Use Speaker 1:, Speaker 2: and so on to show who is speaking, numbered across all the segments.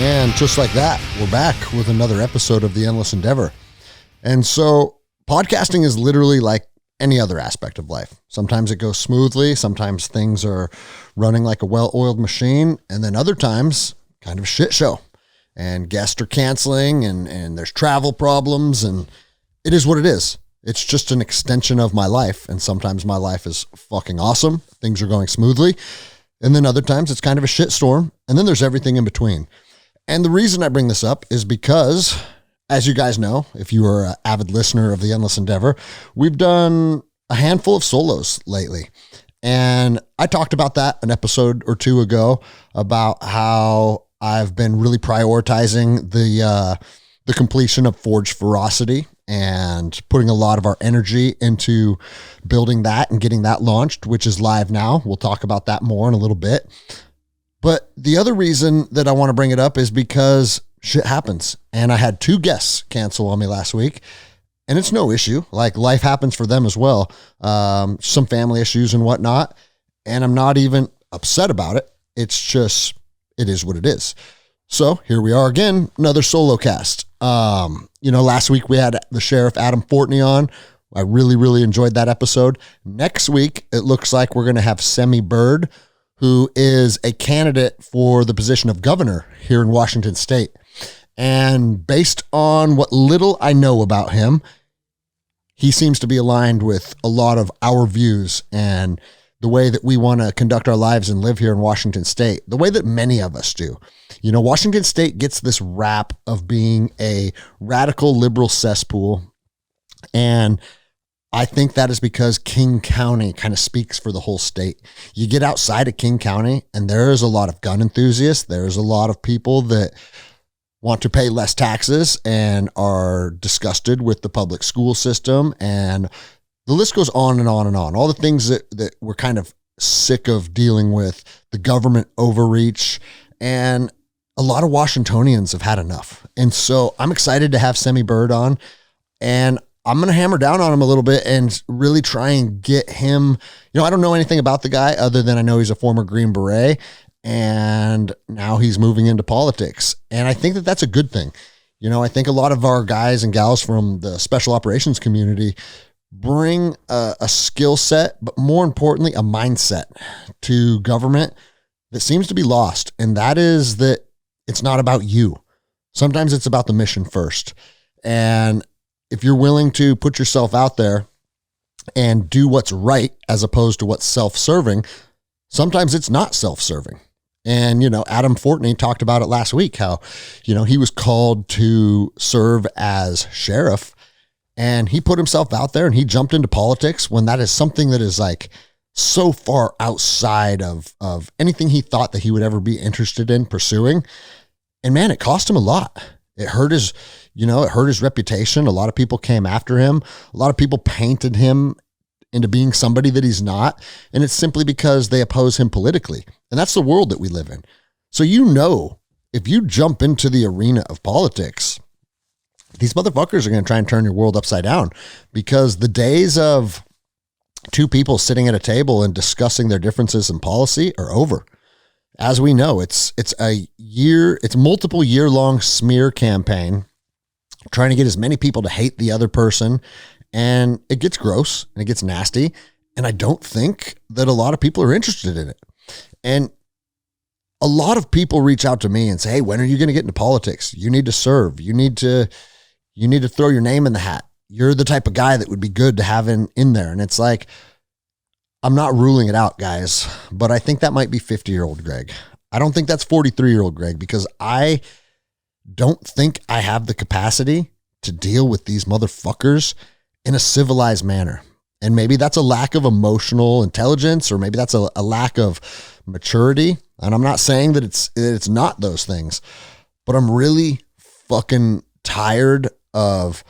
Speaker 1: And just like that, we're back with another episode of The Endless Endeavor. And so podcasting is literally like any other aspect of life. Sometimes it goes smoothly. Sometimes things are running like a well-oiled machine. And then other times, kind of a shit show. And guests are canceling and there's travel problems. And it is what it is. It's just an extension of my life. And sometimes my life is fucking awesome. Things are going smoothly. And then other times it's kind of a shit storm. And then there's everything in between. And the reason I bring this up is because, as you guys know, if you are an avid listener of The Endless Endeavor, we've done a handful of solos lately. And I talked about that an episode or two ago about how I've been really prioritizing the completion of Forge Ferocity and putting a lot of our energy into building that and getting that launched, which is live now. We'll talk about that more in a little bit. But the other reason that I want to bring it up is because shit happens. And I had 2 guests cancel on me last week, and it's no issue. Like, life happens for them as well. Some family issues and whatnot. And I'm not even upset about it. It's just, it is what it is. So here we are again, another solo cast. Last week we had the Sheriff Adam Fortney on. I really, really enjoyed that episode. Next week, it looks like we're going to have Semi Bird, who is a candidate for the position of governor here in Washington State. And based on what little I know about him, he seems to be aligned with a lot of our views and the way that we want to conduct our lives and live here in Washington State, the way that many of us do. You know, Washington State gets this rap of being a radical liberal cesspool, and I think that is because King County kind of speaks for the whole state. You get outside of King County and there's a lot of gun enthusiasts. There's a lot of people that want to pay less taxes and are disgusted with the public school system. And the list goes on and on and on. All the things that we're kind of sick of dealing with, the government overreach, and a lot of Washingtonians have had enough. And so I'm excited to have Semi Bird on, and I'm going to hammer down on him a little bit and really try and get him. I don't know anything about the guy other than I know he's a former Green Beret and now he's moving into politics. And I think that that's a good thing. I think a lot of our guys and gals from the special operations community bring a skill set, but more importantly, a mindset to government that seems to be lost. And that is that it's not about you. Sometimes it's about the mission first. And if you're willing to put yourself out there and do what's right as opposed to what's self-serving, sometimes it's not self-serving. And, Adam Fortney talked about it last week, how, he was called to serve as sheriff and he put himself out there and he jumped into politics when that is something that is like so far outside of anything he thought that he would ever be interested in pursuing. And man, it cost him a lot. It hurt his reputation. A lot of people came after him. A lot of people painted him into being somebody that he's not. And it's simply because they oppose him politically. And that's the world that we live in. So, if you jump into the arena of politics, these motherfuckers are going to try and turn your world upside down, because the days of 2 people sitting at a table and discussing their differences in policy are over. As we know, it's multiple year-long smear campaign trying to get as many people to hate the other person. And it gets gross and it gets nasty. And I don't think that a lot of people are interested in it. And a lot of people reach out to me and say, hey, when are you going to get into politics? You need to serve. You need to throw your name in the hat. You're the type of guy that would be good to have in there. And it's like, I'm not ruling it out, guys, but I think that might be 50-year-old Greg. I don't think that's 43-year-old Greg, because I don't think I have the capacity to deal with these motherfuckers in a civilized manner. And maybe that's a lack of emotional intelligence, or maybe that's a lack of maturity. And I'm not saying that it's not those things, but I'm really fucking tired of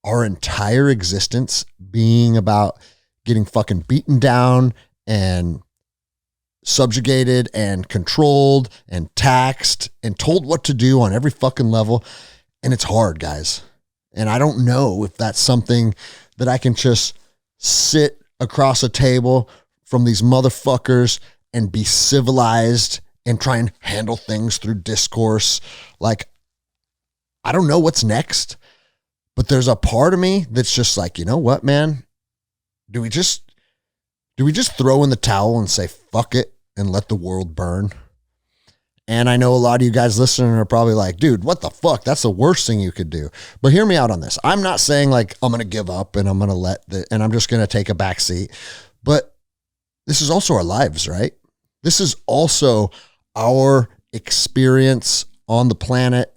Speaker 1: our entire existence being about getting fucking beaten down and subjugated and controlled and taxed and told what to do on every fucking level. And it's hard, guys. And I don't know if that's something that I can just sit across a table from these motherfuckers and be civilized and try and handle things through discourse. Like, I don't know what's next, but there's a part of me that's just like, you know what, man? Do we just throw in the towel and say, fuck it, and let the world burn? And I know a lot of you guys listening are probably like, dude, what the fuck? That's the worst thing you could do. But hear me out on this. I'm not saying like, I'm going to give up and I'm going to and I'm just going to take a back seat. But this is also our lives, right? This is also our experience on the planet,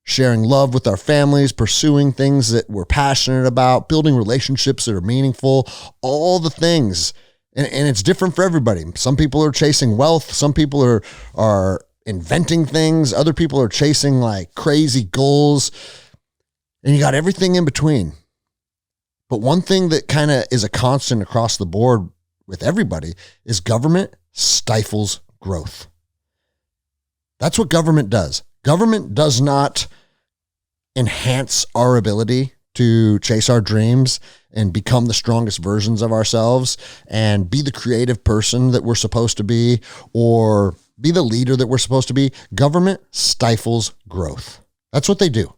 Speaker 1: sharing love with our families, pursuing things that we're passionate about, building relationships that are meaningful, all the things. And it's different for everybody. Some people are chasing wealth. Some people are inventing things. Other people are chasing like crazy goals. And you got everything in between. But one thing that kind of is a constant across the board with everybody is government stifles growth. That's what government does. Government does not enhance our ability to chase our dreams and become the strongest versions of ourselves and be the creative person that we're supposed to be or be the leader that we're supposed to be. Government stifles growth. That's what they do.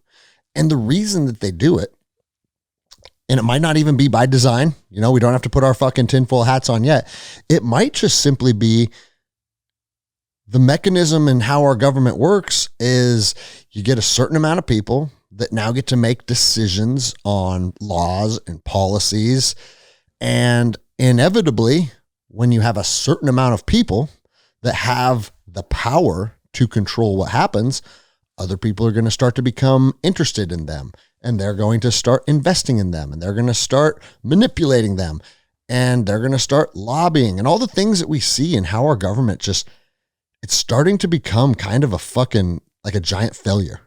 Speaker 1: And the reason that they do it, and it might not even be by design, we don't have to put our fucking tinfoil hats on yet. It might just simply be the mechanism in how our government works is you get a certain amount of people that now get to make decisions on laws and policies. And inevitably, when you have a certain amount of people that have the power to control what happens, other people are going to start to become interested in them, and they're going to start investing in them, and they're going to start manipulating them, and they're going to start lobbying, and all the things that we see in how our government just, it's starting to become kind of a fucking, like a giant failure.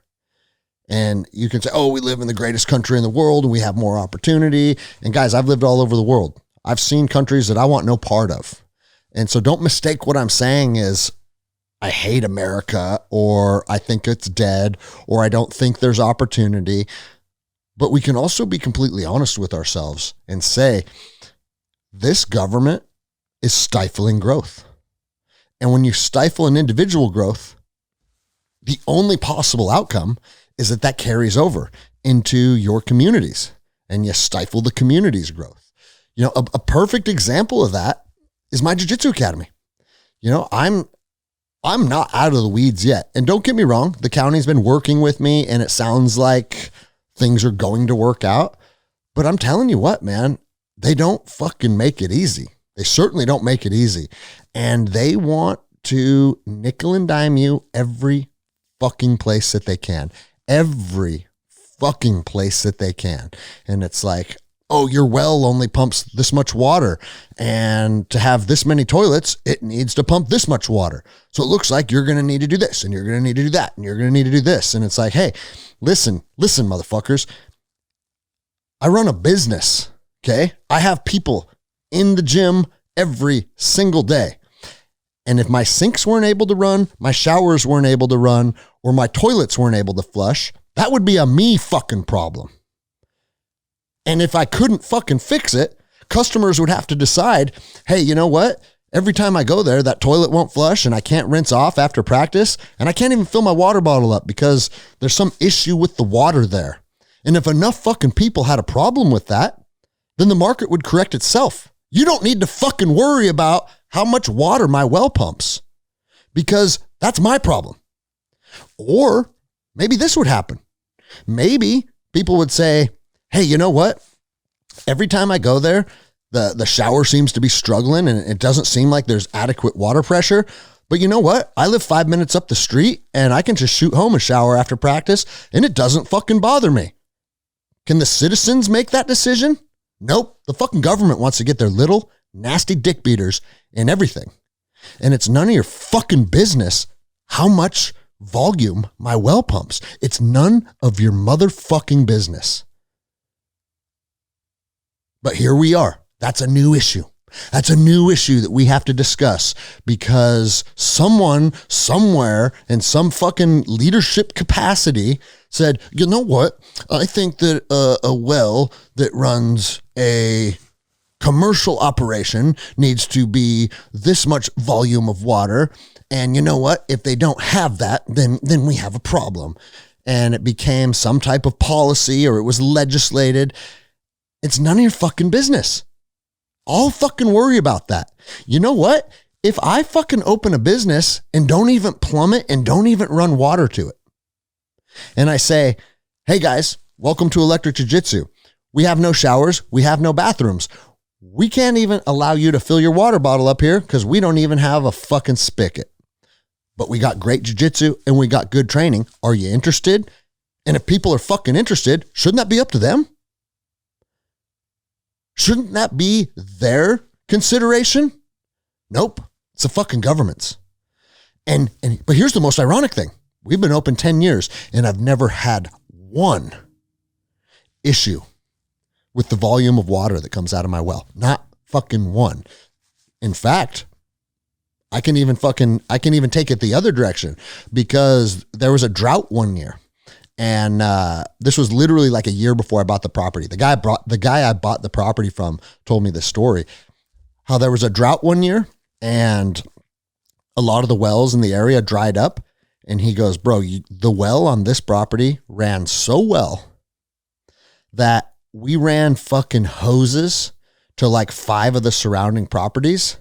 Speaker 1: And you can say, oh, we live in the greatest country in the world and we have more opportunity. And guys, I've lived all over the world. I've seen countries that I want no part of. And so don't mistake what I'm saying is I hate America, or I think it's dead, or I don't think there's opportunity. But we can also be completely honest with ourselves and say, this government is stifling growth. And when you stifle an individual growth, the only possible outcome is that carries over into your communities and you stifle the community's growth. A perfect example of that is my jiu-jitsu academy. I'm not out of the weeds yet. And don't get me wrong, the county's been working with me and it sounds like things are going to work out. But I'm telling you what, man, they don't fucking make it easy. They certainly don't make it easy. And they want to nickel and dime you every fucking place that they can. Every fucking place that they can. And it's like, oh, your well only pumps this much water. And to have this many toilets, it needs to pump this much water. So it looks like you're going to need to do this and you're going to need to do that and you're going to need to do this. And it's like, hey, listen, motherfuckers. I run a business, okay? I have people in the gym every single day. And if my sinks weren't able to run, my showers weren't able to run, or my toilets weren't able to flush, that would be a me fucking problem. And if I couldn't fucking fix it, customers would have to decide, hey, you know what? Every time I go there, that toilet won't flush and I can't rinse off after practice. And I can't even fill my water bottle up because there's some issue with the water there. And if enough fucking people had a problem with that, then the market would correct itself. You don't need to fucking worry about how much water my well pumps because that's my problem. Or maybe this would happen. Maybe people would say, hey, you know what? Every time I go there, the shower seems to be struggling and it doesn't seem like there's adequate water pressure. But you know what? I live 5 minutes up the street and I can just shoot home a shower after practice and it doesn't fucking bother me. Can the citizens make that decision? Nope. The fucking government wants to get their little nasty dick beaters in everything. And it's none of your fucking business how much volume my well pumps. It's none of your motherfucking business. But here we are. That's a new issue. That's a new issue that we have to discuss because someone somewhere in some fucking leadership capacity said, you know what? I think that a well that runs a commercial operation needs to be this much volume of water. And you know what? If they don't have that, then we have a problem. And it became some type of policy, or it was legislated. It's none of your fucking business. I'll fucking worry about that. You know what? If I fucking open a business and don't even plumb it and don't even run water to it, and I say, hey guys, welcome to Electric Jiu-Jitsu. We have no showers. We have no bathrooms. We can't even allow you to fill your water bottle up here because we don't even have a fucking spigot. But we got great jiu-jitsu and we got good training. Are you interested? And if people are fucking interested, shouldn't that be up to them? Shouldn't that be their consideration? Nope. It's the fucking government's. But here's the most ironic thing. We've been open 10 years and I've never had one issue with the volume of water that comes out of my well. Not fucking one. In fact, I can even take it the other direction, because there was a drought one year. And this was literally like a year before I bought the property. The guy I bought the property from told me this story, how there was a drought one year and a lot of the wells in the area dried up. And he goes, bro, the well on this property ran so well that we ran fucking hoses to like 5 of the surrounding properties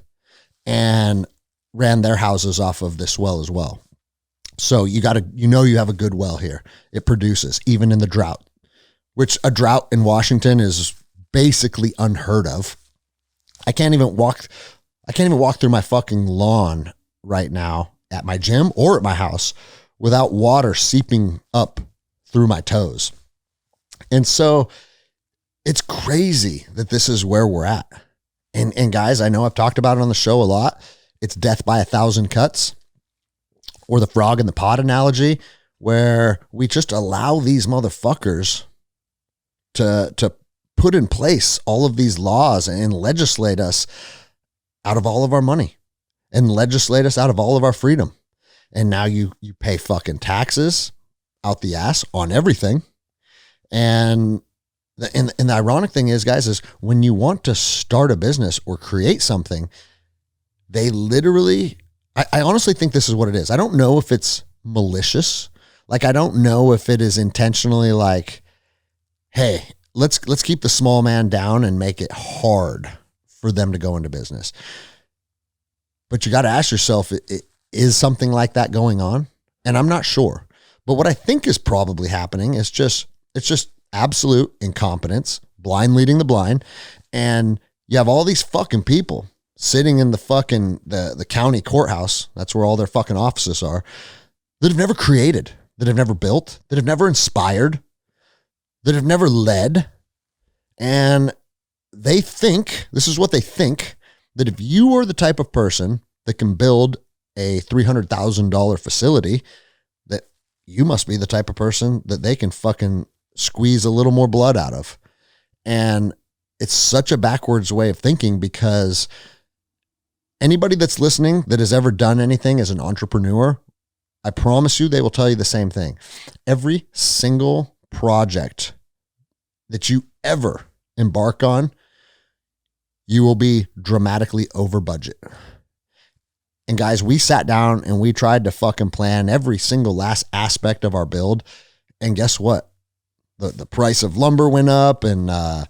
Speaker 1: and ran their houses off of this well as well. So you have a good well here. It produces even in the drought, which a drought in Washington is basically unheard of. I can't even walk through my fucking lawn right now at my gym or at my house without water seeping up through my toes. And so it's crazy that this is where we're at. And guys, I know I've talked about it on the show a lot. It's death by 1,000 cuts, or the frog in the pot analogy, where we just allow these motherfuckers to put in place all of these laws and legislate us out of all of our money and legislate us out of all of our freedom. And now you pay fucking taxes out the ass on everything. And the ironic thing is, guys, is when you want to start a business or create something, they literally, I honestly think this is what it is. I don't know if it's malicious. Like, I don't know if it is intentionally like, hey, let's keep the small man down and make it hard for them to go into business. But you got to ask yourself, is something like that going on? And I'm not sure. But what I think is probably happening is it's just absolute incompetence, blind leading the blind. And you have all these fucking people sitting in the fucking, the county courthouse. That's where all their fucking offices are, that have never created, that have never built, that have never inspired, that have never led. And they think, this is what they think, that if you are the type of person that can build a $300,000 facility, that you must be the type of person that they can fucking squeeze a little more blood out of. And it's such a backwards way of thinking, because anybody that's listening that has ever done anything as an entrepreneur, I promise you, they will tell you the same thing. Every single project that you ever embark on, you will be dramatically over budget. And guys, we sat down and we tried to fucking plan every single last aspect of our build. And guess what? The price of lumber went up, and the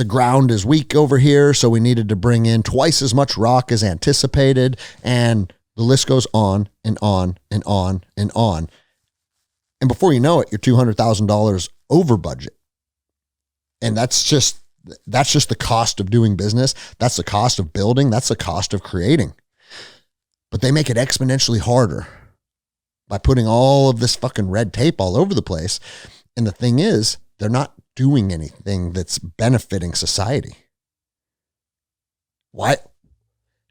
Speaker 1: ground is weak over here, so we needed to bring in twice as much rock as anticipated, and the list goes on and on and on and on. And before you know it, you're $200,000 over budget. And that's just the cost of doing business. That's the cost of building. That's the cost of creating. But they make it exponentially harder by putting all of this fucking red tape all over the place. And the thing is, they're not doing anything that's benefiting society. Why?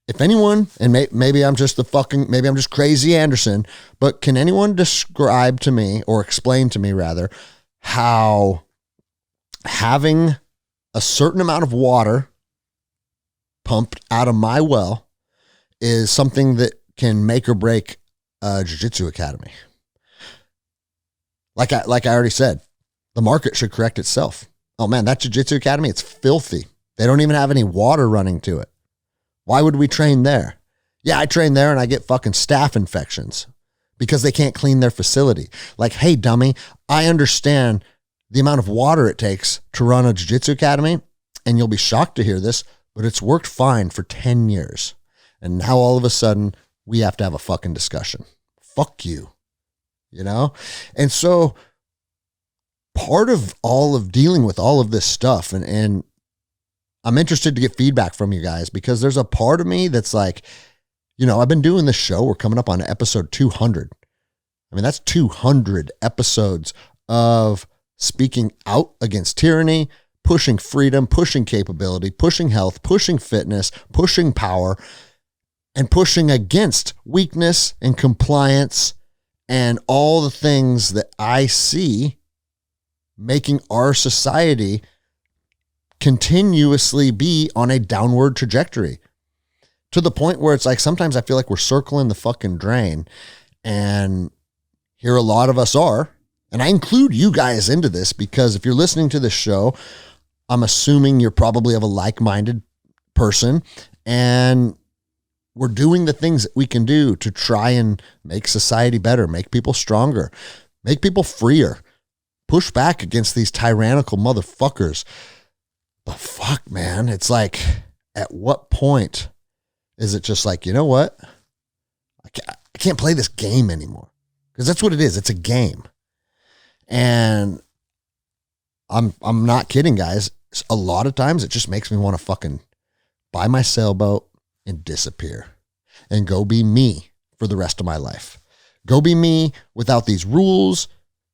Speaker 1: If anyone, and maybe I'm just crazy Anderson, but can anyone describe to me, or explain to me rather, how having a certain amount of water pumped out of my well is something that can make or break a jiu-jitsu academy? Like I already said, the market should correct itself. Oh man, that jiu-jitsu academy, it's filthy. They don't even have any water running to it. Why would we train there? Yeah, I train there and I get fucking staph infections because they can't clean their facility. Like, hey, dummy, I understand the amount of water it takes to run a jiu-jitsu academy, and you'll be shocked to hear this, but it's worked fine for 10 years. And now all of a sudden, we have to have a fucking discussion. Fuck you. You know? And so part of all of dealing with all of this stuff, and I'm interested to get feedback from you guys, because there's a part of me that's like, you know, I've been doing this show. We're coming up on episode 200. I mean, that's 200 episodes of speaking out against tyranny, pushing freedom, pushing capability, pushing health, pushing fitness, pushing power, and pushing against weakness and compliance and all the things that I see making our society continuously be on a downward trajectory, to the point where it's like sometimes I feel like we're circling the fucking drain. And here a lot of us are, and I include you guys into this because if you're listening to this show, I'm assuming you're probably of a like-minded person, and we're doing the things that we can do to try and make society better, make people stronger, make people freer, push back against these tyrannical motherfuckers. But fuck, man, it's like, at what point is it just like, you know what? I can't play this game anymore. Because that's what it is. It's a game. And I'm not kidding, guys. A lot of times it just makes me want to fucking buy my sailboat and disappear and go be me for the rest of my life. Go be me without these rules.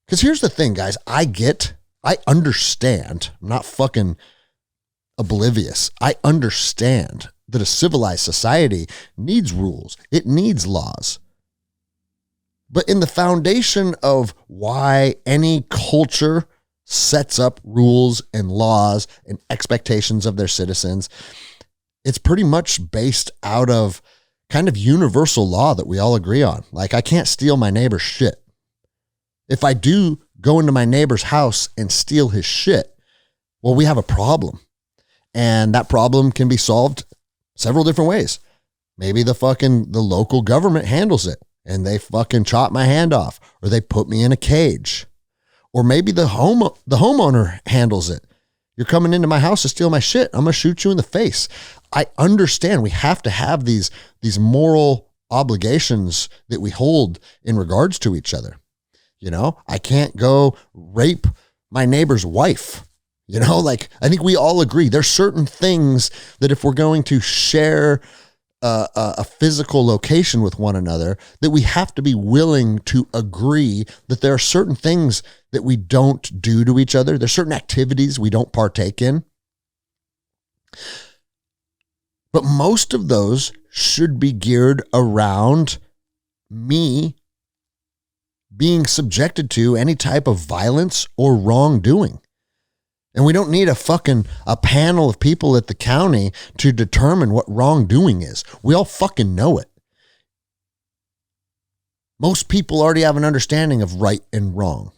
Speaker 1: Because here's the thing, guys. I understand. I'm not fucking oblivious. I understand that a civilized society needs rules. It needs laws. But in the foundation of why any culture sets up rules and laws and expectations of their citizens, it's pretty much based out of kind of universal law that we all agree on. Like, I can't steal my neighbor's shit. If I do go into my neighbor's house and steal his shit, well, we have a problem. And that problem can be solved several different ways. Maybe the local government handles it and they fucking chop my hand off, or they put me in a cage. Or maybe the homeowner handles it. You're coming into my house to steal my shit. I'm going to shoot you in the face. I understand we have to have these moral obligations that we hold in regards to each other. You know, I can't go rape my neighbor's wife. You know, like, I think we all agree there's certain things that if we're going to share a physical location with one another, that we have to be willing to agree that there are certain things that we don't do to each other. There's certain activities we don't partake in. But most of those should be geared around me being subjected to any type of violence or wrongdoing. And we don't need a panel of people at the county to determine what wrongdoing is. We all fucking know it. Most people already have an understanding of right and wrong.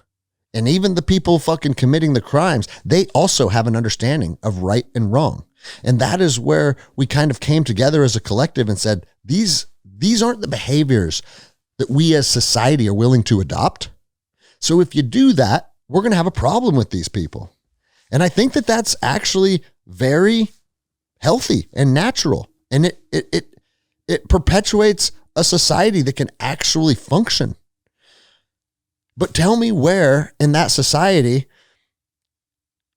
Speaker 1: And even the people fucking committing the crimes, they also have an understanding of right and wrong. And that is where we kind of came together as a collective and said, these aren't the behaviors that we as society are willing to adopt. So if you do that, we're going to have a problem with these people. And I think that that's actually very healthy and natural. And it perpetuates a society that can actually function. But tell me where in that society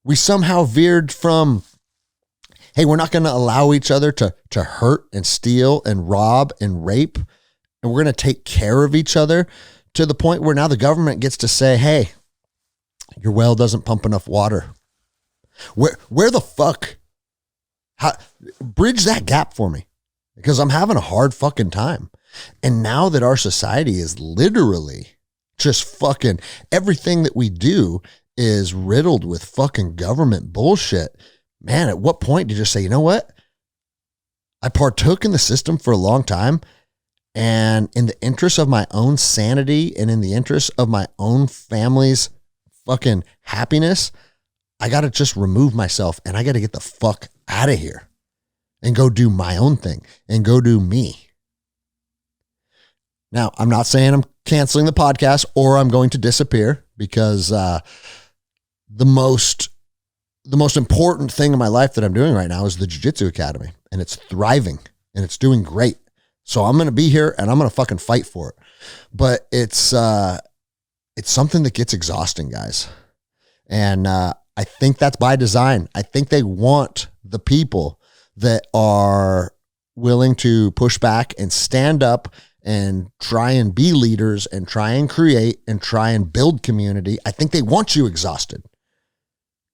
Speaker 1: we somehow veered from, hey, we're not going to allow each other to hurt and steal and rob and rape, and we're going to take care of each other, to the point where now the government gets to say, hey, your well doesn't pump enough water. Where the fuck? Bridge that gap for me, because I'm having a hard fucking time. And now that our society is literally just fucking, everything that we do is riddled with fucking government bullshit. Man, at what point do you just say, you know what? I partook in the system for a long time, and in the interest of my own sanity and in the interest of my own family's fucking happiness, I got to just remove myself and I got to get the fuck out of here and go do my own thing and go do me. Now, I'm not saying I'm canceling the podcast or I'm going to disappear, because the most important thing in my life that I'm doing right now is the Jiu-Jitsu Academy, and it's thriving and it's doing great. So I'm going to be here and I'm going to fucking fight for it. But it's something that gets exhausting, guys. And I think that's by design. I think they want the people that are willing to push back and stand up and try and be leaders and try and create and try and build community. I think they want you exhausted,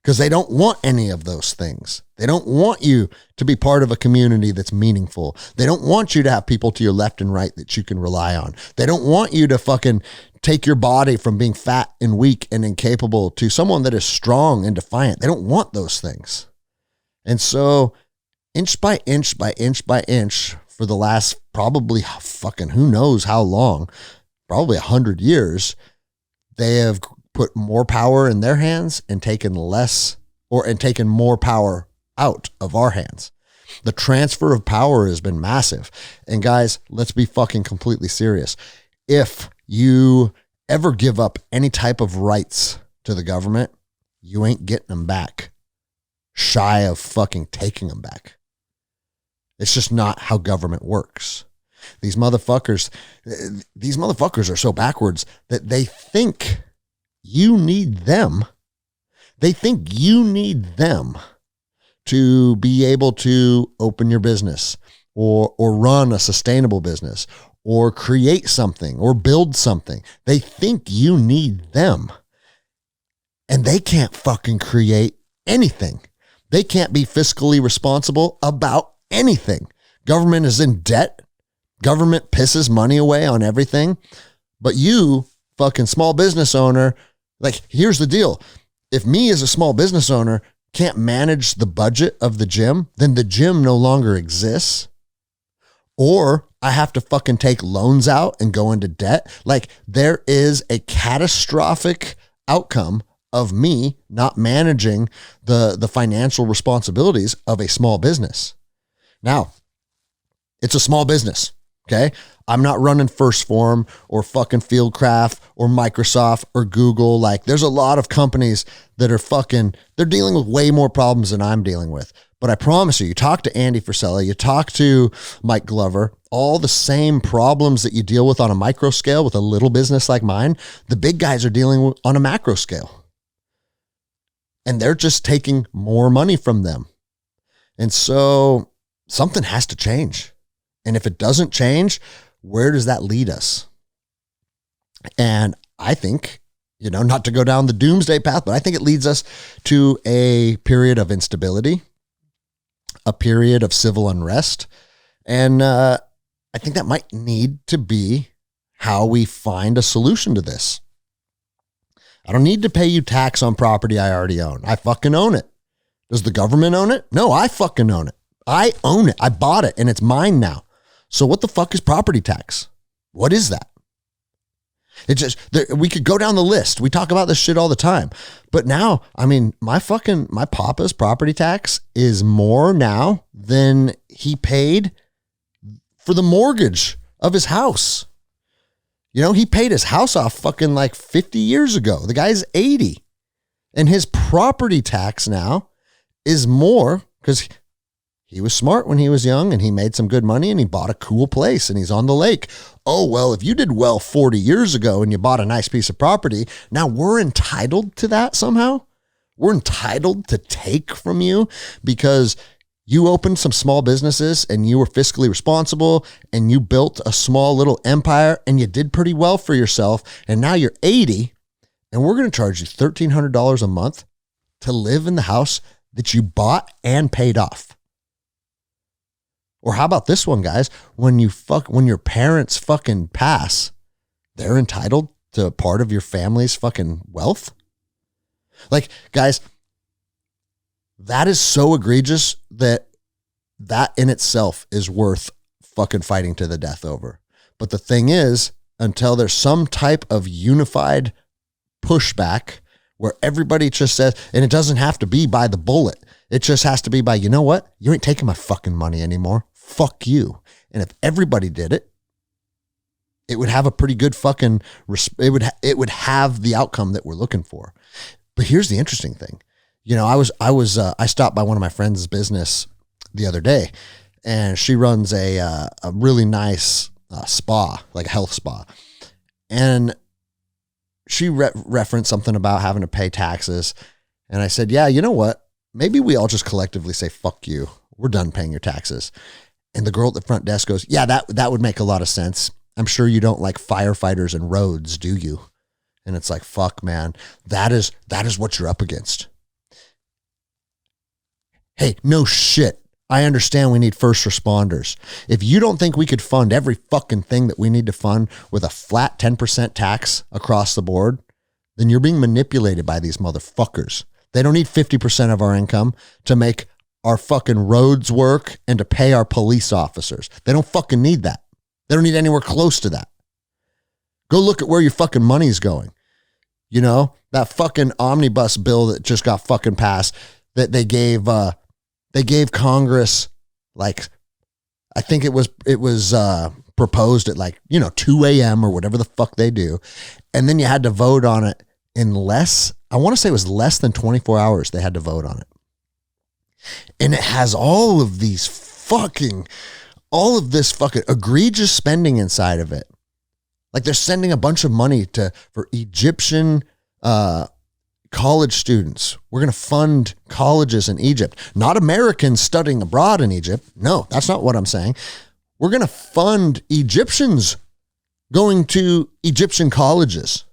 Speaker 1: because they don't want any of those things. They don't want you to be part of a community that's meaningful. They don't want you to have people to your left and right that you can rely on. They don't want you to fucking take your body from being fat and weak and incapable to someone that is strong and defiant. They don't want those things. And so inch by inch by inch by inch, for the last probably fucking who knows how long, probably 100 years, they have put more power in their hands and taken more power out of our hands. The transfer of power has been massive. And guys, let's be fucking completely serious. If you ever give up any type of rights to the government, you ain't getting them back, shy of fucking taking them back. It's just not how government works. These motherfuckers are so backwards that they think you need them. They think you need them to be able to open your business or run a sustainable business or create something or build something. They think you need them, and they can't fucking create anything. They can't be fiscally responsible about anything. Government is in debt. Government pisses money away on everything. But you, fucking small business owner, like, here's the deal. If me as a small business owner can't manage the budget of the gym, then the gym no longer exists. Or I have to fucking take loans out and go into debt. Like, there is a catastrophic outcome of me not managing the financial responsibilities of a small business. Now, it's a small business, okay? I'm not running First Form or fucking Fieldcraft or Microsoft or Google. Like, there's a lot of companies that are they're dealing with way more problems than I'm dealing with. But I promise you talk to Andy Frisella, you talk to Mike Glover, all the same problems that you deal with on a micro scale with a little business like mine, the big guys are dealing with on a macro scale. And they're just taking more money from them. And so something has to change. And if it doesn't change, where does that lead us? And I think, not to go down the doomsday path, but I think it leads us to a period of instability, a period of civil unrest. And I think that might need to be how we find a solution to this. I don't need to pay you tax on property I already own. I fucking own it. Does the government own it? No, I fucking own it. I own it. I bought it and it's mine now. So what the fuck is property tax? What is that? We could go down the list. We talk about this shit all the time. But now, my papa's property tax is more now than he paid for the mortgage of his house. He paid his house off fucking like 50 years ago. The guy's 80. And his property tax now is more because he was smart when he was young and he made some good money and he bought a cool place and he's on the lake. Oh, well, if you did well 40 years ago and you bought a nice piece of property, now we're entitled to that somehow. We're entitled to take from you because you opened some small businesses and you were fiscally responsible and you built a small little empire and you did pretty well for yourself. And now you're 80 and we're going to charge you $1,300 a month to live in the house that you bought and paid off. Or how about this one, guys? When your parents fucking pass, they're entitled to part of your family's fucking wealth. Like, guys, that is so egregious that in itself is worth fucking fighting to the death over. But the thing is, until there's some type of unified pushback where everybody just says, and it doesn't have to be by the bullet. It just has to be by, you know what? You ain't taking my fucking money anymore. Fuck you. And if everybody did it, it would have a pretty good fucking, it would have the outcome that we're looking for. But here's the interesting thing. You know, I stopped by one of my friends' business the other day, and she runs a really nice spa, like a health spa. And she referenced something about having to pay taxes. And I said, yeah, you know what? Maybe we all just collectively say, fuck you. We're done paying your taxes. And the girl at the front desk goes, yeah, that would make a lot of sense. I'm sure you don't like firefighters and roads, do you? And it's like, fuck, man, that is what you're up against. Hey, no shit. I understand we need first responders. If you don't think we could fund every fucking thing that we need to fund with a flat 10% tax across the board, then you're being manipulated by these motherfuckers. They don't need 50% of our income to make our fucking roads work and to pay our police officers. They don't fucking need that. They don't need anywhere close to that. Go look at where your fucking money's going. You know, that fucking omnibus bill that just got fucking passed that they gave Congress, like, I think it was proposed at 2 a.m. or whatever the fuck they do. And then you had to vote on it in I want to say it was less than 24 hours they had to vote on it. And it has all of this fucking egregious spending inside of it. Like they're sending a bunch of money for Egyptian college students. We're going to fund colleges in Egypt, not Americans studying abroad in Egypt. No, that's not what I'm saying. We're going to fund Egyptians going to Egyptian colleges.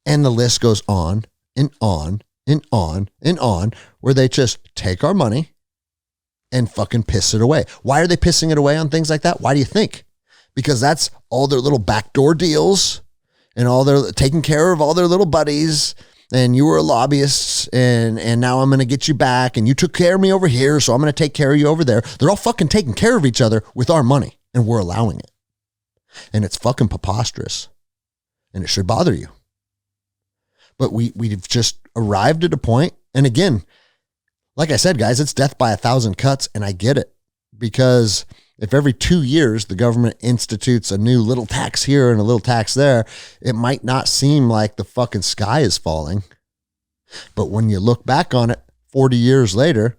Speaker 1: And the list goes on and on and on and on, where they just take our money and fucking piss it away. Why are they pissing it away on things like that? Why do you think? Because that's all their little backdoor deals and all their taking care of all their little buddies. And you were a lobbyist, and now I'm going to get you back, and you took care of me over here, so I'm going to take care of you over there. They're all fucking taking care of each other with our money, and we're allowing it. And it's fucking preposterous, and it should bother you. But we've just arrived at a point, and again, like I said, guys, it's death by 1,000 cuts, and I get it. Because if every 2 years the government institutes a new little tax here and a little tax there, it might not seem like the fucking sky is falling. But when you look back on it 40 years later,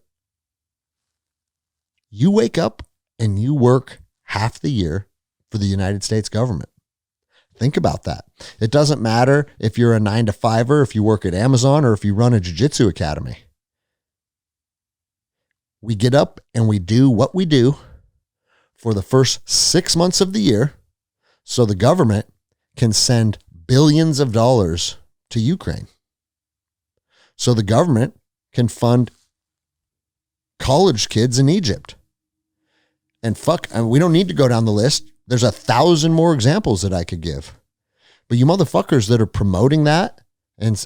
Speaker 1: you wake up and you work half the year for the United States government. Think about that. It doesn't matter if you're a 9-to-5-er, if you work at Amazon, or if you run a jiu-jitsu academy. We get up and we do what we do for the first 6 months of the year so the government can send billions of dollars to Ukraine. So the government can fund college kids in Egypt. And we don't need to go down the list. There's 1,000 more examples that I could give. But you motherfuckers that are promoting that and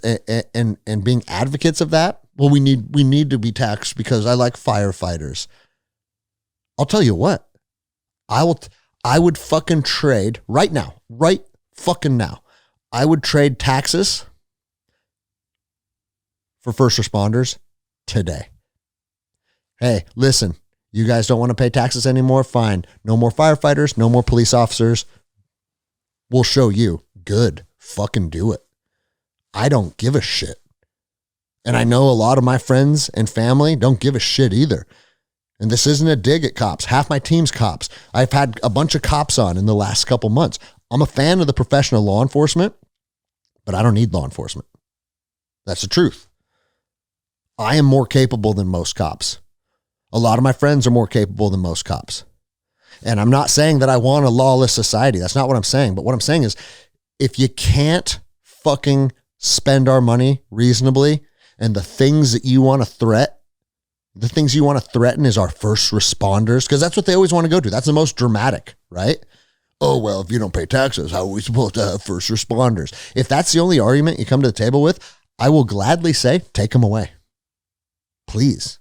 Speaker 1: being advocates of that, well, we need to be taxed because I like firefighters. I'll tell you what, I would fucking trade right fucking now. I would trade taxes for first responders today. Hey, listen, you guys don't want to pay taxes anymore? Fine. No more firefighters, no more police officers. We'll show you. Good. Fucking do it. I don't give a shit. And I know a lot of my friends and family don't give a shit either. And this isn't a dig at cops. Half my team's cops. I've had a bunch of cops on in the last couple months. I'm a fan of the profession of law enforcement, but I don't need law enforcement. That's the truth. I am more capable than most cops. A lot of my friends are more capable than most cops. And I'm not saying that I want a lawless society. That's not what I'm saying. But what I'm saying is, if you can't fucking spend our money reasonably, and the things that you want to threaten is our first responders, because that's what they always want to go to. That's the most dramatic, right? Oh, well, if you don't pay taxes, how are we supposed to have first responders? If that's the only argument you come to the table with, I will gladly say, take them away. Please.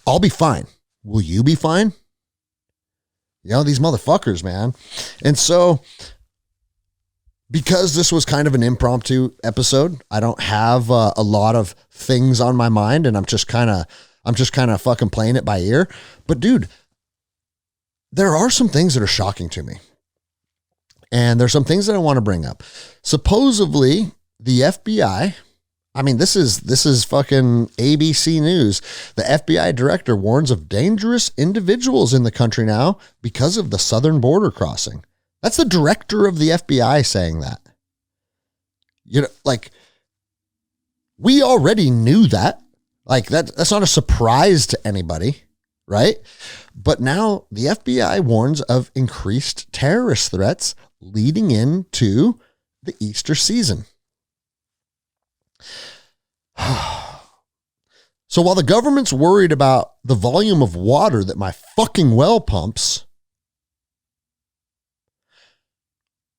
Speaker 1: I'll be fine. Will you be fine? You know, these motherfuckers, man. And so because this was kind of an impromptu episode, I don't have a lot of things on my mind, and I'm just kind of fucking playing it by ear. But dude, there are some things that are shocking to me. And there's some things that I want to bring up. Supposedly, the FBI, I mean, this is fucking ABC News. The FBI director warns of dangerous individuals in the country now because of the southern border crossing. That's the director of the FBI saying that. You know, like, we already knew that. Like, that's not a surprise to anybody, right? But now the FBI warns of increased terrorist threats leading into the Easter season. So while the government's worried about the volume of water that my fucking well pumps,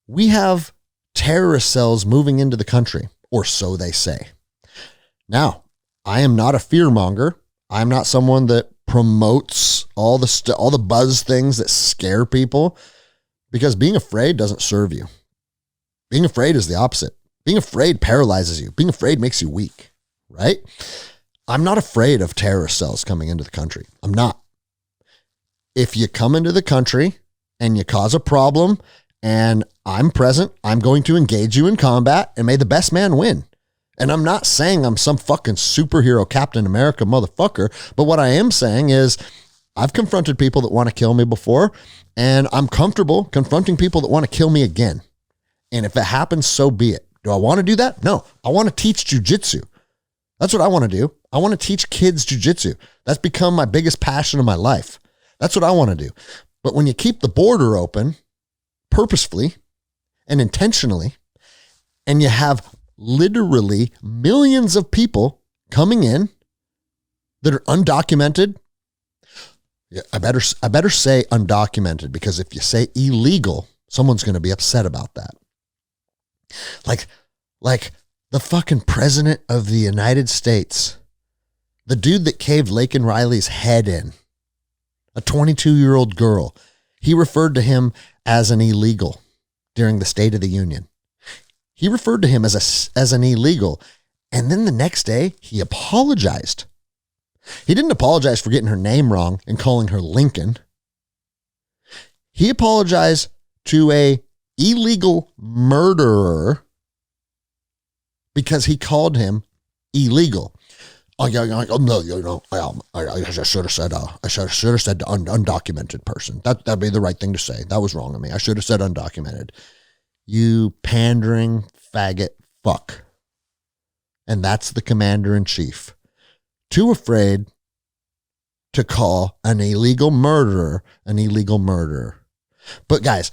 Speaker 1: we have terrorist cells moving into the country, or so they say. Now, I am not a fearmonger. I'm not someone that promotes all the buzz things that scare people, because being afraid doesn't serve you. Being afraid is the opposite. Being afraid paralyzes you. Being afraid makes you weak, right? I'm not afraid of terrorist cells coming into the country. I'm not. If you come into the country and you cause a problem and I'm present, I'm going to engage you in combat, and may the best man win. And I'm not saying I'm some fucking superhero Captain America motherfucker, but what I am saying is I've confronted people that want to kill me before, and I'm comfortable confronting people that want to kill me again. And if it happens, so be it. Do I want to do that? No. I want to teach jujitsu. That's what I want to do. I want to teach kids jujitsu. That's become my biggest passion of my life. That's what I want to do. But when you keep the border open purposefully and intentionally, and you have literally millions of people coming in that are undocumented. Yeah, I better say undocumented, because if you say illegal, someone's going to be upset about that. Like the fucking president of the United States, the dude that caved Laken Riley's head in, a 22-year-old girl, he referred to him as an illegal during the State of the Union. He referred to him as an illegal, and then the next day he apologized. He didn't apologize for getting her name wrong and calling her Lincoln. He apologized to a illegal murderer because he called him illegal. Oh yeah, no, I should have said undocumented person. That'd be the right thing to say. That was wrong of me. I should have said undocumented. You pandering faggot fuck. And that's the commander in chief. Too afraid to call an illegal murderer an illegal murderer. But guys,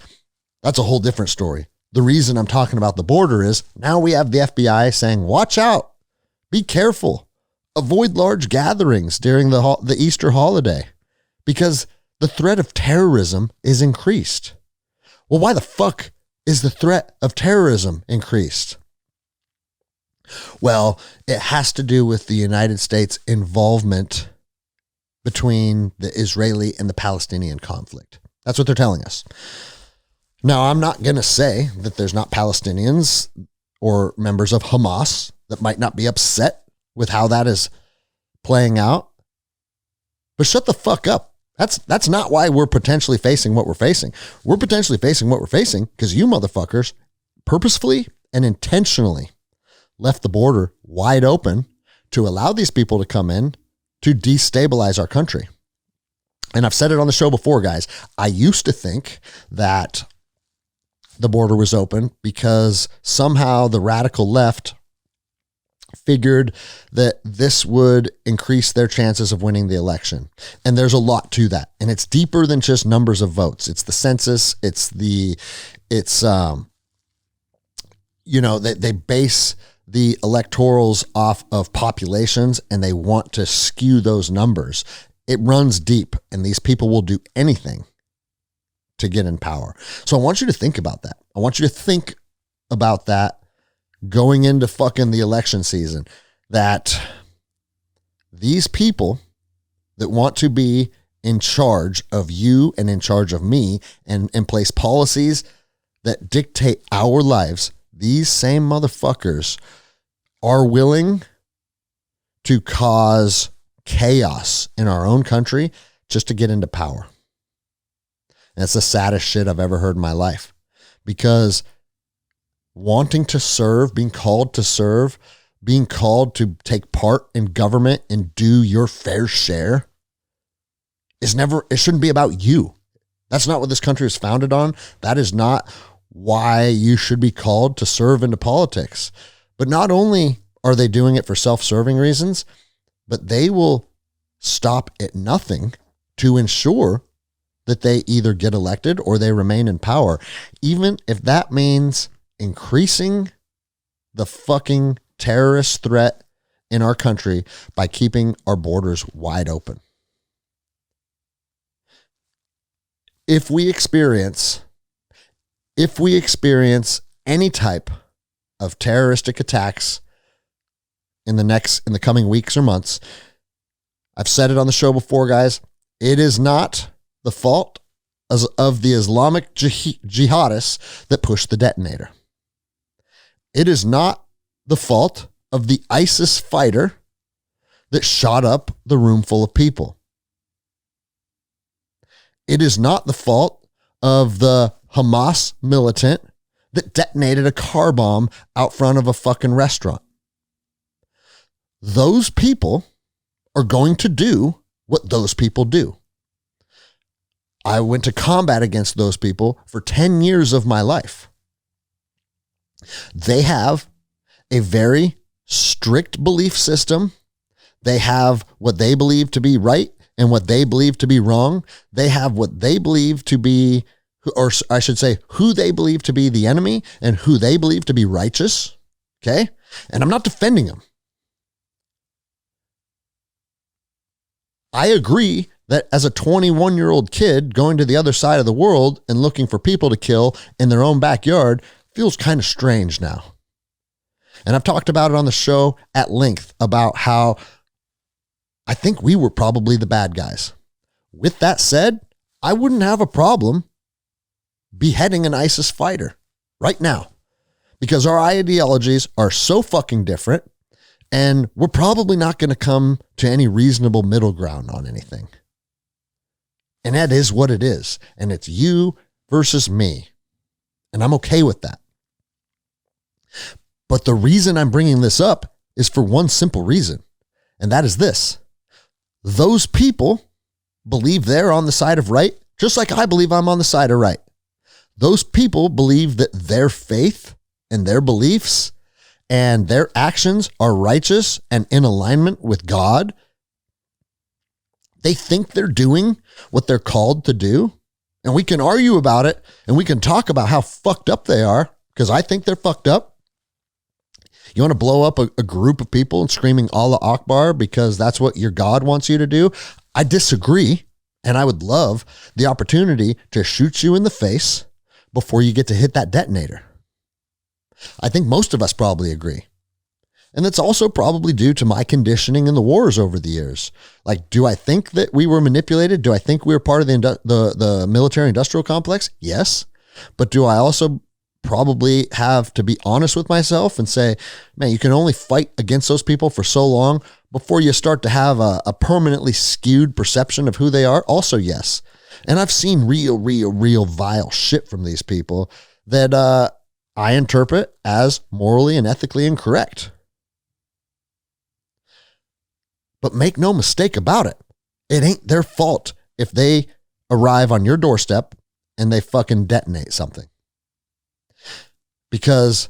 Speaker 1: that's a whole different story. The reason I'm talking about the border is now we have the FBI saying, watch out, be careful, avoid large gatherings during the Easter holiday, because the threat of terrorism is increased. Well, why the fuck is the threat of terrorism increased? Well, it has to do with the United States' involvement between the Israeli and the Palestinian conflict. That's what they're telling us. Now, I'm not going to say that there's not Palestinians or members of Hamas that might not be upset with how that is playing out, but shut the fuck up. That's not why we're potentially facing what we're facing. We're potentially facing what we're facing because you motherfuckers purposefully and intentionally left the border wide open to allow these people to come in to destabilize our country. And I've said it on the show before, guys. I used to think that the border was open because somehow the radical left figured that this would increase their chances of winning the election. And there's a lot to that. And it's deeper than just numbers of votes. It's the census. They base the electorals off of populations, and they want to skew those numbers. It runs deep, and these people will do anything to get in power. So I want you to think about that. I want you to think about that going into fucking the election season, that these people that want to be in charge of you and in charge of me and place policies that dictate our lives, these same motherfuckers are willing to cause chaos in our own country just to get into power. And that's the saddest shit I've ever heard in my life, because wanting to serve, being called to serve, being called to take part in government and do your fair share it shouldn't be about you. That's not what this country is founded on. That is not why you should be called to serve into politics. But not only are they doing it for self-serving reasons, but they will stop at nothing to ensure that they either get elected or they remain in power, even if that means increasing the fucking terrorist threat in our country by keeping our borders wide open. If we experience any type of terroristic attacks in the coming weeks or months, I've said it on the show before, guys, it is not the fault of the Islamic jihadists that pushed the detonator. It is not the fault of the ISIS fighter that shot up the room full of people. It is not the fault of the Hamas militant that detonated a car bomb out front of a fucking restaurant. Those people are going to do what those people do. I went to combat against those people for 10 years of my life. They have a very strict belief system. They have what they believe to be right and what they believe to be wrong. They have what they believe to be, or I should say, who they believe to be the enemy and who they believe to be righteous. Okay? And I'm not defending them. I agree that as a 21-year-old kid going to the other side of the world and looking for people to kill in their own backyard feels kind of strange now. And I've talked about it on the show at length about how I think we were probably the bad guys. With that said, I wouldn't have a problem beheading an ISIS fighter right now, because our ideologies are so fucking different and we're probably not going to come to any reasonable middle ground on anything. And that is what it is. And it's you versus me. And I'm okay with that. But the reason I'm bringing this up is for one simple reason. And that is this. Those people believe they're on the side of right, just like I believe I'm on the side of right. Those people believe that their faith and their beliefs and their actions are righteous and in alignment with God. They think they're doing what they're called to do. And we can argue about it and we can talk about how fucked up they are, because I think they're fucked up. You want to blow up a group of people and screaming Allah Akbar because that's what your God wants you to do? I disagree. And I would love the opportunity to shoot you in the face before you get to hit that detonator. I think most of us probably agree. And that's also probably due to my conditioning in the wars over the years. Like, do I think that we were manipulated? Do I think we were part of the military industrial complex? Yes. But do I also probably have to be honest with myself and say, man, you can only fight against those people for so long before you start to have a permanently skewed perception of who they are? Also, yes. And I've seen real vile shit from these people that I interpret as morally and ethically incorrect. But make no mistake about it. It ain't their fault if they arrive on your doorstep and they fucking detonate something. Because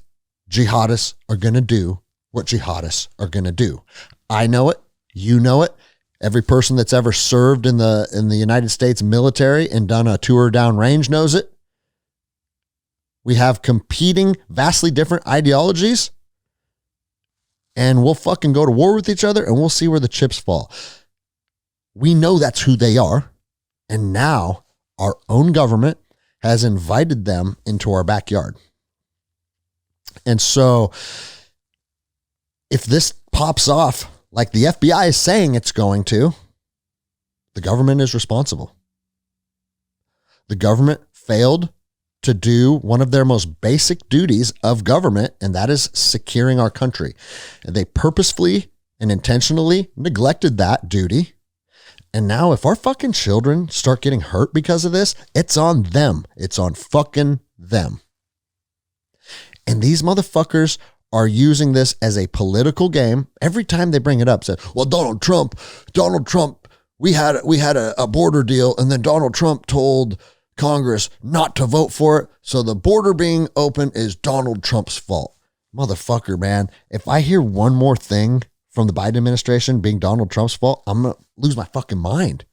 Speaker 1: jihadists are going to do what jihadists are going to do. I know it. You know it. Every person that's ever served in the United States military and done a tour down range knows it. We have competing, vastly different ideologies, and we'll fucking go to war with each other and we'll see where the chips fall. We know that's who they are. And now our own government has invited them into our backyard. And so if this pops off like the FBI is saying it's going to, the government is responsible. The government failed to do one of their most basic duties of government, and that is securing our country. And they purposefully and intentionally neglected that duty. And now if our fucking children start getting hurt because of this, it's on them. It's on fucking them. And these motherfuckers are using this as a political game. Every time they bring it up, say, well, Donald Trump, we had a border deal, and then Donald Trump told Congress not to vote for it. So the border being open is Donald Trump's fault. Motherfucker, man. If I hear one more thing from the Biden administration being Donald Trump's fault, I'm going to lose my fucking mind.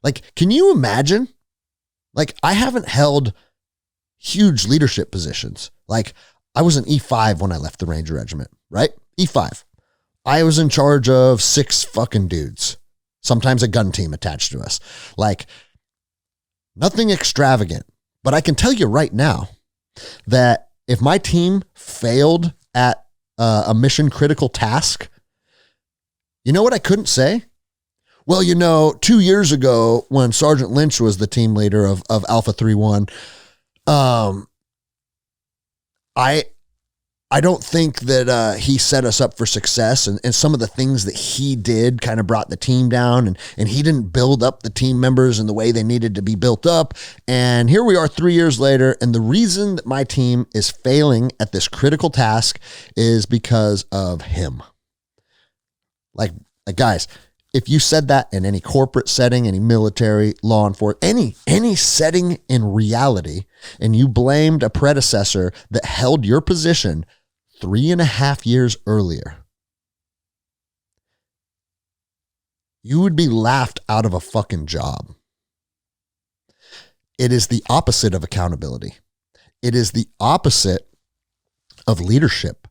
Speaker 1: Like, can you imagine? Like, I haven't held huge leadership positions. Like, I was an E5 when I left the Ranger Regiment, right? E5. I was in charge of 6 fucking dudes. Sometimes a gun team attached to us. Like, nothing extravagant. But I can tell you right now that if my team failed at a mission critical task, you know what I couldn't say? Well, 2 years ago when Sergeant Lynch was the team leader of Alpha 3-1, I don't think that he set us up for success, and some of the things that he did kind of brought the team down, and he didn't build up the team members in the way they needed to be built up. And here we are 3 years later, and the reason that my team is failing at this critical task is because of him. Like guys, if you said that in any corporate setting, any military, law enforcement, any setting in reality, and you blamed a predecessor that held your position 3.5 years earlier, you would be laughed out of a fucking job. It is the opposite of accountability. It is the opposite of leadership.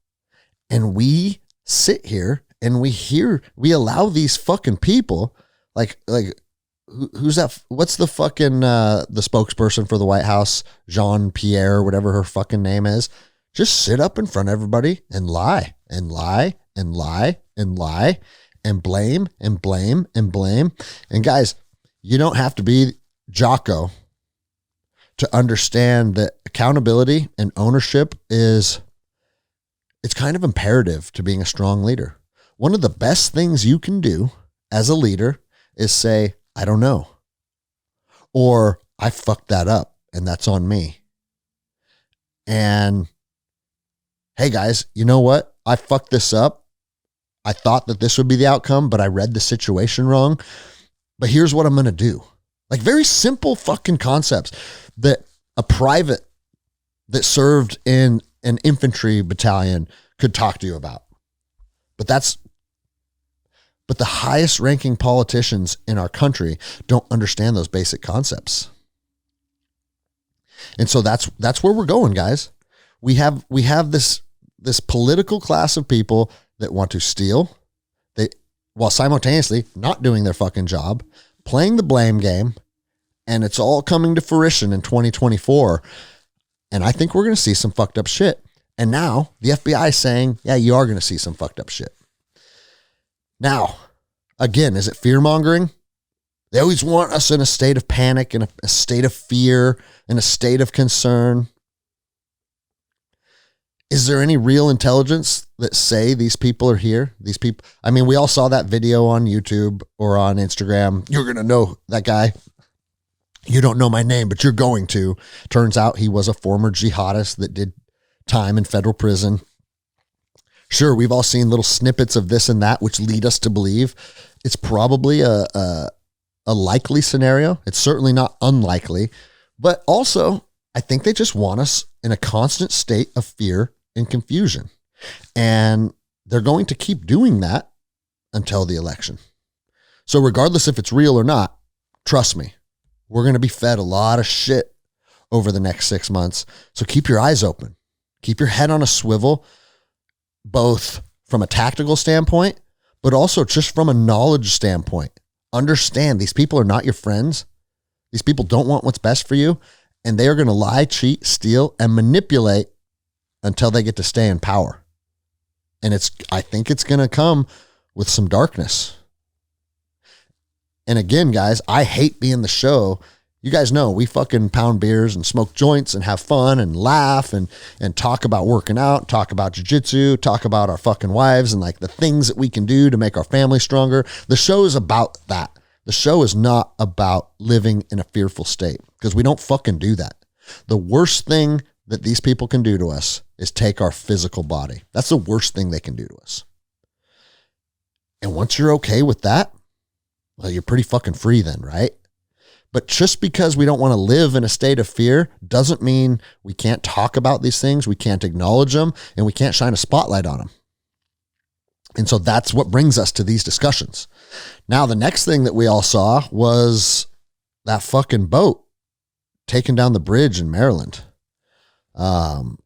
Speaker 1: And we sit here and we allow these fucking people, like who's that? What's the fucking, the spokesperson for the White House, Jean-Pierre, whatever her fucking name is, just sit up in front of everybody and lie and lie and lie and lie and blame and blame and blame. And guys, you don't have to be Jocko to understand that accountability and ownership it's kind of imperative to being a strong leader. One of the best things you can do as a leader is say, I don't know, or I fucked that up and that's on me. And hey guys, you know what? I fucked this up. I thought that this would be the outcome, but I read the situation wrong. But here's what I'm going to do. Like, very simple fucking concepts that a private that served in an infantry battalion could talk to you about. But the highest ranking politicians in our country don't understand those basic concepts. And so that's where we're going, guys. We have this political class of people that want to steal, while simultaneously not doing their fucking job, playing the blame game, and it's all coming to fruition in 2024. And I think we're going to see some fucked up shit. And now the FBI is saying, yeah, you are going to see some fucked up shit. Now, again, is it fear mongering? They always want us in a state of panic and a state of fear and a state of concern. Is there any real intelligence that say these people are here? These people, I mean, we all saw that video on YouTube or on Instagram. You're going to know that guy. You don't know my name, but you're going to. Turns out he was a former jihadist that did time in federal prison. Sure, we've all seen little snippets of this and that, which lead us to believe it's probably a likely scenario. It's certainly not unlikely, but also I think they just want us in a constant state of fear and confusion. And they're going to keep doing that until the election. So regardless if it's real or not, trust me, we're going to be fed a lot of shit over the next 6 months. So keep your eyes open. Keep your head on a swivel, both from a tactical standpoint, but also just from a knowledge standpoint. Understand these people are not your friends. These people don't want what's best for you, and they are going to lie, cheat, steal, and manipulate until they get to stay in power. And I think it's going to come with some darkness. And again, guys, I hate being the show You guys know we fucking pound beers and smoke joints and have fun and laugh and talk about working out, talk about jiu-jitsu, talk about our fucking wives and like the things that we can do to make our family stronger. The show is about that. The show is not about living in a fearful state, because we don't fucking do that. The worst thing that these people can do to us is take our physical body. That's the worst thing they can do to us. And once you're okay with that, well, you're pretty fucking free then, right? But just because we don't want to live in a state of fear doesn't mean we can't talk about these things, we can't acknowledge them, and we can't shine a spotlight on them. And so that's what brings us to these discussions. Now, the next thing that we all saw was that fucking boat taken down the bridge in Maryland. And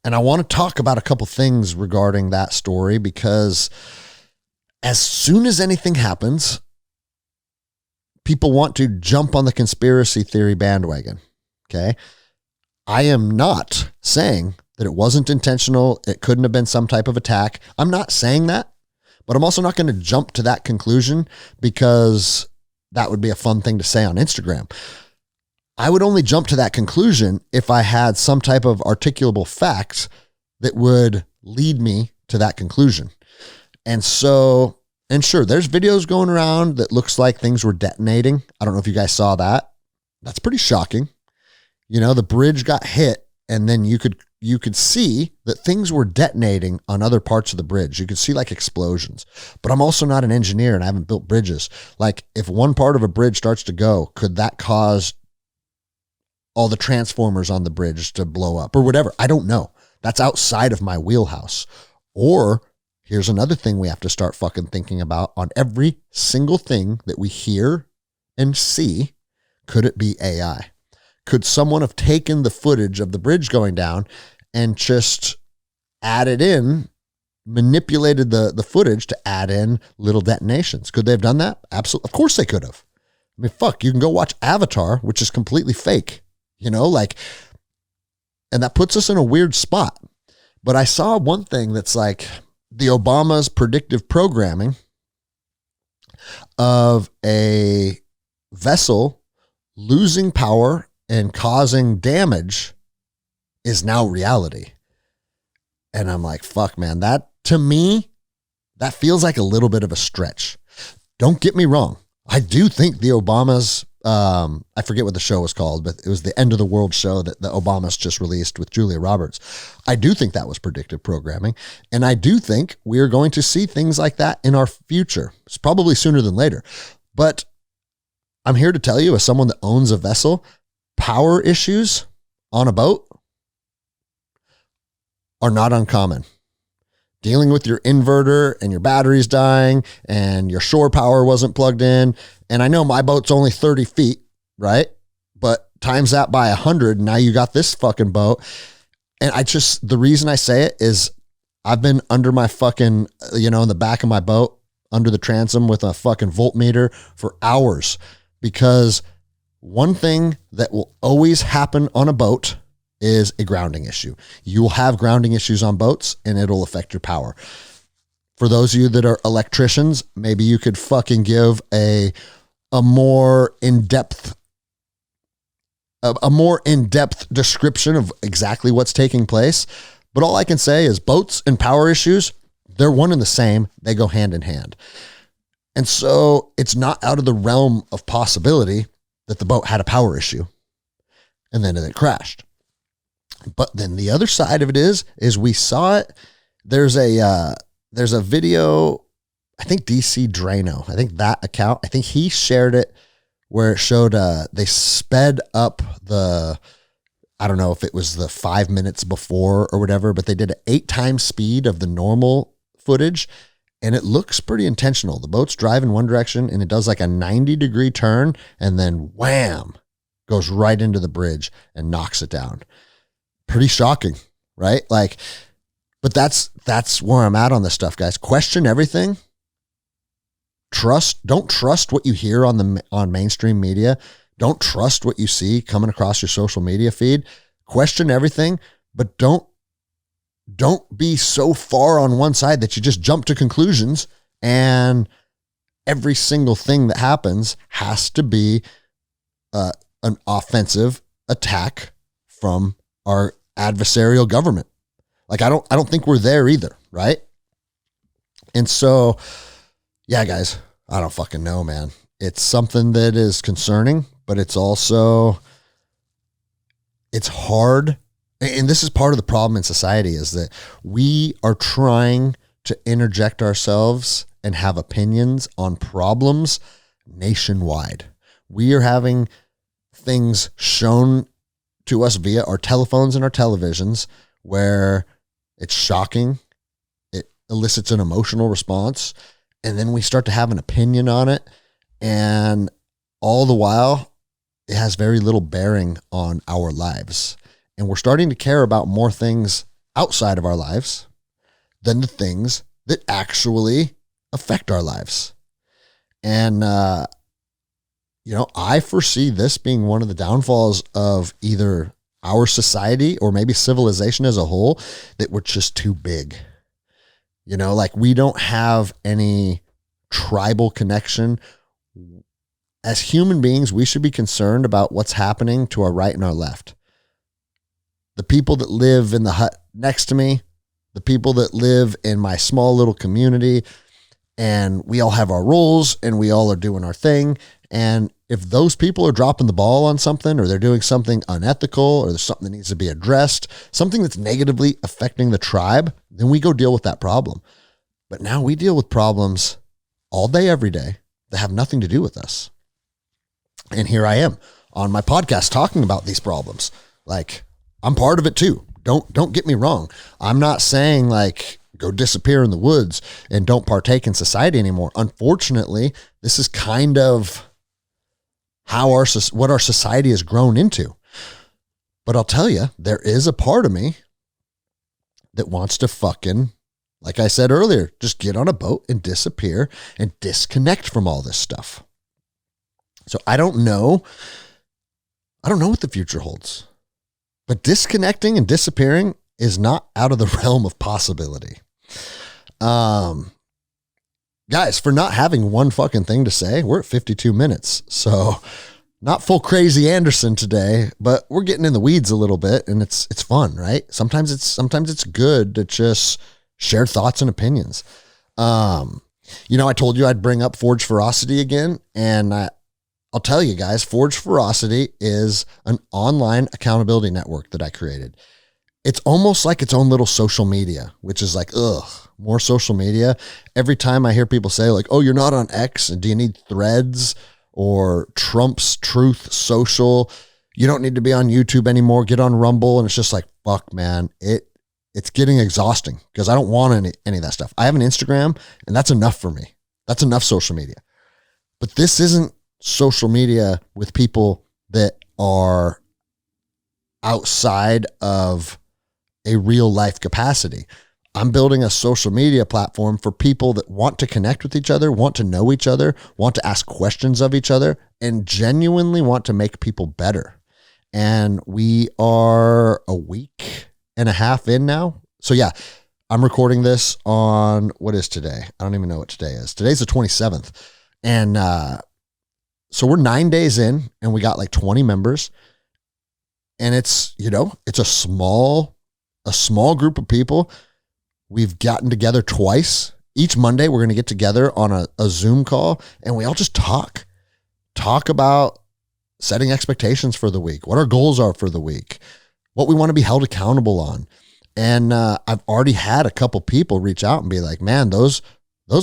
Speaker 1: I want to talk about a couple things regarding that story, because as soon as anything happens, people want to jump on the conspiracy theory bandwagon. Okay. I am not saying that it wasn't intentional. It couldn't have been some type of attack. I'm not saying that, but I'm also not going to jump to that conclusion, because that would be a fun thing to say on Instagram. I would only jump to that conclusion if I had some type of articulable facts that would lead me to that conclusion. And so, and sure, there's videos going around that looks like things were detonating. I don't know if you guys saw that. That's pretty shocking. You know, the bridge got hit, and then you could see that things were detonating on other parts of the bridge. You could see like explosions. But I'm also not an engineer and I haven't built bridges. Like, if one part of a bridge starts to go, could that cause all the transformers on the bridge to blow up or whatever? I don't know. That's outside of my wheelhouse. Or here's another thing we have to start fucking thinking about on every single thing that we hear and see. Could it be AI? Could someone have taken the footage of the bridge going down and just added in, manipulated the footage to add in little detonations? Could they have done that? Absolutely. Of course they could have. I mean, fuck, you can go watch Avatar, which is completely fake, you know, like, and that puts us in a weird spot. But I saw one thing that's like the Obama's predictive programming of a vessel losing power and causing damage is now reality. And I'm like, fuck, man, that to me, that feels like a little bit of a stretch. Don't get me wrong. I do think the Obamas, I forget what the show was called, but it was the End of the World show that the Obamas just released with Julia Roberts. I do think that was predictive programming. And I do think we are going to see things like that in our future. It's probably sooner than later. But I'm here to tell you, as someone that owns a vessel, power issues on a boat are not uncommon. Dealing with your inverter and your batteries dying and your shore power wasn't plugged in. And I know my boat's only 30 feet, right? But times that by 100, now you got this fucking boat. And the reason I say it is I've been under my fucking, in the back of my boat, under the transom with a fucking voltmeter for hours, because one thing that will always happen on a boat is a grounding issue. You will have grounding issues on boats and it'll affect your power. For those of you that are electricians, maybe you could fucking give a more in-depth description of exactly what's taking place. But all I can say is boats and power issues, they're one and the same. They go hand in hand. And so it's not out of the realm of possibility that the boat had a power issue and then it crashed. But then the other side of it is we saw it. There's a video, I think DC Drano, I think that account, I think he shared it where it showed, they sped up I don't know if it was the 5 minutes before or whatever, but they did an 8 times speed of the normal footage. And it looks pretty intentional. The boat's driving one direction and it does like a 90-degree turn and then wham, goes right into the bridge and knocks it down. Pretty shocking, right? Like, but that's where I'm at on this stuff, guys. Question everything. Don't trust what you hear on mainstream media. Don't trust what you see coming across your social media feed. Question everything, but don't be so far on one side that you just jump to conclusions and every single thing that happens has to be an offensive attack from our adversarial government. Like, I don't think we're there either, right? And so, yeah, guys, I don't fucking know, man. It's something that is concerning, but it's also, it's hard. And this is part of the problem in society, is that we are trying to interject ourselves and have opinions on problems nationwide. We are having things shown to us via our telephones and our televisions where it's shocking, it elicits an emotional response, and then we start to have an opinion on it. And all the while, it has very little bearing on our lives. And we're starting to care about more things outside of our lives than the things that actually affect our lives. And, I foresee this being one of the downfalls of either our society or maybe civilization as a whole, that we're just too big. Like, we don't have any tribal connection. As human beings, we should be concerned about what's happening to our right and our left. The people that live in the hut next to me, the people that live in my small little community, and we all have our roles and we all are doing our thing. And if those people are dropping the ball on something, or they're doing something unethical, or there's something that needs to be addressed, something that's negatively affecting the tribe, then we go deal with that problem. But now we deal with problems all day, every day, that have nothing to do with us. And here I am on my podcast talking about these problems. Like, I'm part of it too. Don't get me wrong. I'm not saying like go disappear in the woods and don't partake in society anymore. Unfortunately, this is kind of how what our society has grown into. But I'll tell you, there is a part of me that wants to fucking, like I said earlier, just get on a boat and disappear and disconnect from all this stuff. So I don't know what the future holds. But disconnecting and disappearing is not out of the realm of possibility. Guys, for not having one fucking thing to say, we're at 52 minutes. So not full crazy Anderson today, but we're getting in the weeds a little bit, and it's fun, right? Sometimes it's good to just share thoughts and opinions. I told you I'd bring up Forge Ferocity again, and I'll tell you guys, Forge Ferocity is an online accountability network that I created. It's almost like its own little social media, which is like, more social media. Every time I hear people say like, oh, you're not on X, do you need Threads or Trump's Truth Social? You don't need to be on YouTube anymore. Get on Rumble. And it's just like, fuck, man, it's getting exhausting because I don't want any of that stuff. I have an Instagram, and that's enough for me. That's enough social media. But this isn't social media with people that are outside of a real life capacity. I'm building a social media platform for people that want to connect with each other, want to know each other, want to ask questions of each other, and genuinely want to make people better. And we are a week and a half in now. So yeah, I'm recording this on, what is today? I don't even know what today is. Today's the 27th. And, so we're 9 days in, and we got like 20 members, and it's a small group of people. We've gotten together twice. Each Monday, we're going to get together on a Zoom call, and we all just talk about setting expectations for the week, what our goals are for the week, what we want to be held accountable on. And I've already had a couple people reach out and be like, man, those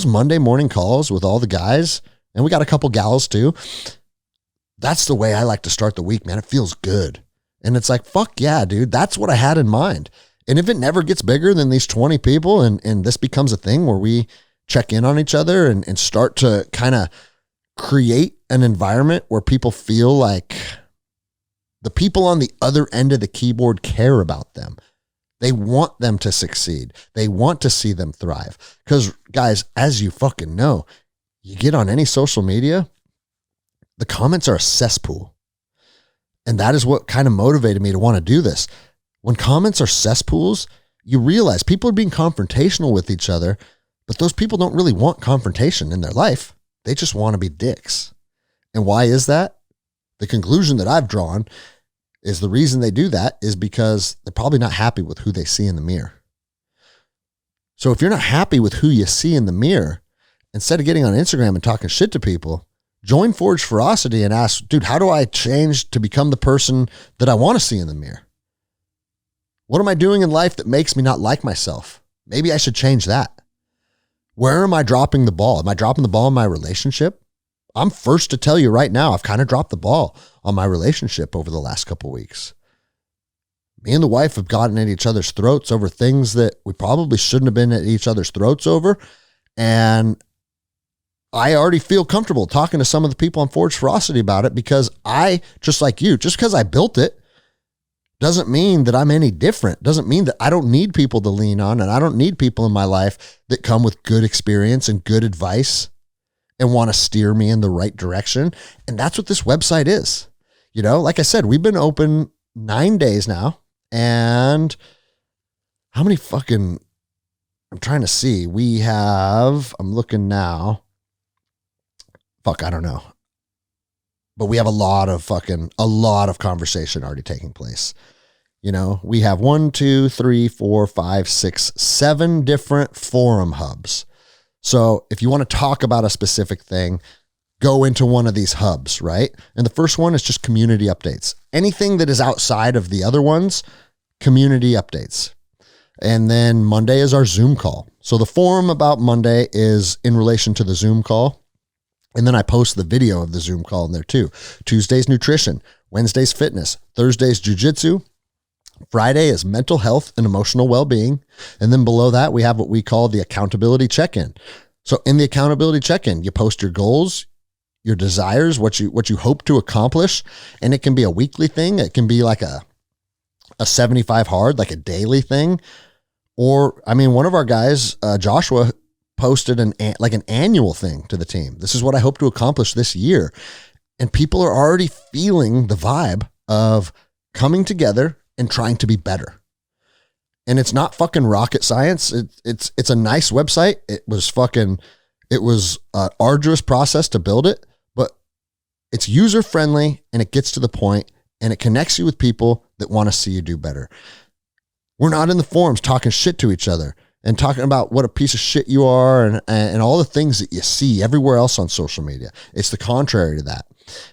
Speaker 1: Monday morning calls with all the guys, and we got a couple gals too, that's the way I like to start the week, man. It feels good. And it's like, fuck yeah, dude, that's what I had in mind. And if it never gets bigger than these 20 people and this becomes a thing where we check in on each other and start to kind of create an environment where people feel like the people on the other end of the keyboard care about them. They want them to succeed. They want to see them thrive. Because guys, as you fucking know, you get on any social media, the comments are a cesspool. And that is what kind of motivated me to want to do this. When comments are cesspools, you realize people are being confrontational with each other, but those people don't really want confrontation in their life. They just want to be dicks. And why is that? The conclusion that I've drawn is the reason they do that is because they're probably not happy with who they see in the mirror. So if you're not happy with who you see in the mirror, instead of getting on Instagram and talking shit to people, join Forge Ferocity and ask, dude, how do I change to become the person that I want to see in the mirror? What am I doing in life that makes me not like myself? Maybe I should change that. Where am I dropping the ball? Am I dropping the ball in my relationship? I'm first to tell you right now, I've kind of dropped the ball on my relationship over the last couple of weeks. Me and the wife have gotten at each other's throats over things that we probably shouldn't have been at each other's throats over. And I already feel comfortable talking to some of the people on Forge Ferocity about it because I, just like you, just because I built it doesn't mean that I'm any different. Doesn't mean that I don't need people to lean on, and I don't need people in my life that come with good experience and good advice and want to steer me in the right direction. And that's what this website is. You know, like I said, we've been open 9 days now. And how many fucking, I'm trying to see. I'm looking now. Fuck, I don't know. But we have a lot of conversation already taking place. You know, we have 1, 2, 3, 4, 5, 6, 7 different forum hubs. So if you want to talk about a specific thing, go into one of these hubs, right? And the first one is just community updates. Anything that is outside of the other ones, community updates. And then Monday is our Zoom call. So the forum about Monday is in relation to the Zoom call. And then I post the video of the Zoom call in there too. Tuesday's nutrition, Wednesday's fitness, Thursday's jujitsu, Friday is mental health and emotional well-being. And then below that, we have what we call the accountability check-in. So in the accountability check-in, you post your goals, your desires, what you hope to accomplish. And it can be a weekly thing. It can be like a 75 hard, like a daily thing. Or, I mean, one of our guys, Joshua, posted an annual thing to the team. This is what I hope to accomplish this year. And people are already feeling the vibe of coming together and trying to be better. And it's not fucking rocket science. It's a nice website. It was an arduous process to build it, but it's user friendly and it gets to the point and it connects you with people that want to see you do better. We're not in the forums talking shit to each other and talking about what a piece of shit you are and all the things that you see everywhere else on social media. It's the contrary to that.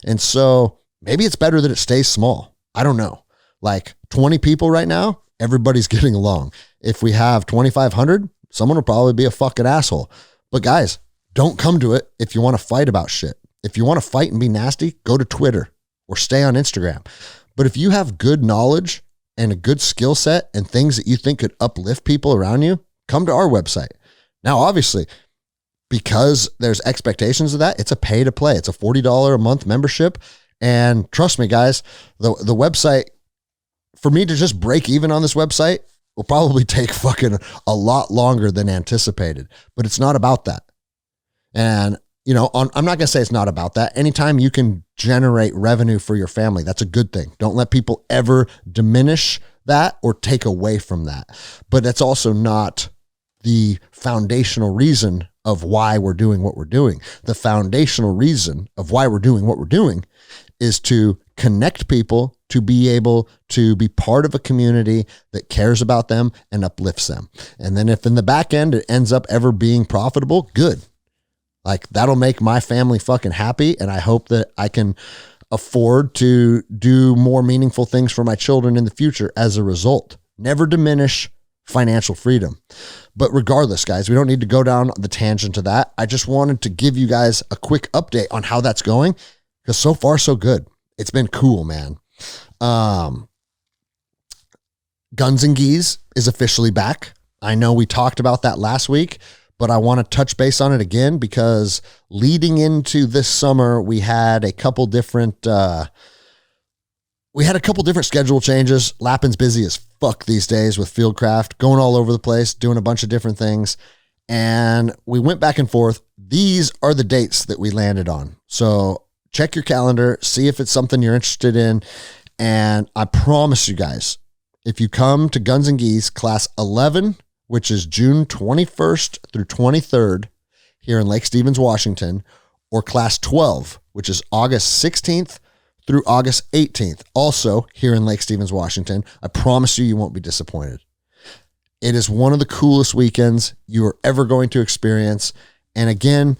Speaker 1: And so maybe it's better that it stays small. I don't know. Like 20 people right now, everybody's getting along. If we have 2,500, someone will probably be a fucking asshole. But guys, don't come to it if you want to fight about shit. If you want to fight and be nasty, go to Twitter or stay on Instagram. But if you have good knowledge and a good skill set and things that you think could uplift people around you, come to our website. Now, obviously, because there's expectations of that, it's a pay to play. It's a $40 a month membership. And trust me, guys, the website, for me to just break even on this website will probably take fucking a lot longer than anticipated, but it's not about that. And, you know, I'm not going to say it's not about that. Anytime you can generate revenue for your family, that's a good thing. Don't let people ever diminish that or take away from that. But that's also not the foundational reason of why we're doing what we're doing. The foundational reason of why we're doing what we're doing is to connect people to be able to be part of a community that cares about them and uplifts them. And then if in the back end it ends up ever being profitable, good. Like that'll make my family fucking happy. And I hope that I can afford to do more meaningful things for my children in the future as a result. Never diminish financial freedom. But regardless, guys, we don't need to go down the tangent to that. I just wanted to give you guys a quick update on how that's going because so far so good. It's been cool, man. Guns and Geese is officially back. I know we talked about that last week, but I want to touch base on it again because leading into this summer, we had a couple different schedule changes. Lappin's busy as fuck these days with Fieldcraft, going all over the place, doing a bunch of different things. And we went back and forth. These are the dates that we landed on. So check your calendar, see if it's something you're interested in. And I promise you guys, if you come to Guns and Geese class 11, which is June 21st through 23rd here in Lake Stevens, Washington, or class 12, which is August 16th through August 18th, also here in Lake Stevens, Washington. I promise you won't be disappointed. It is one of the coolest weekends you are ever going to experience. And again,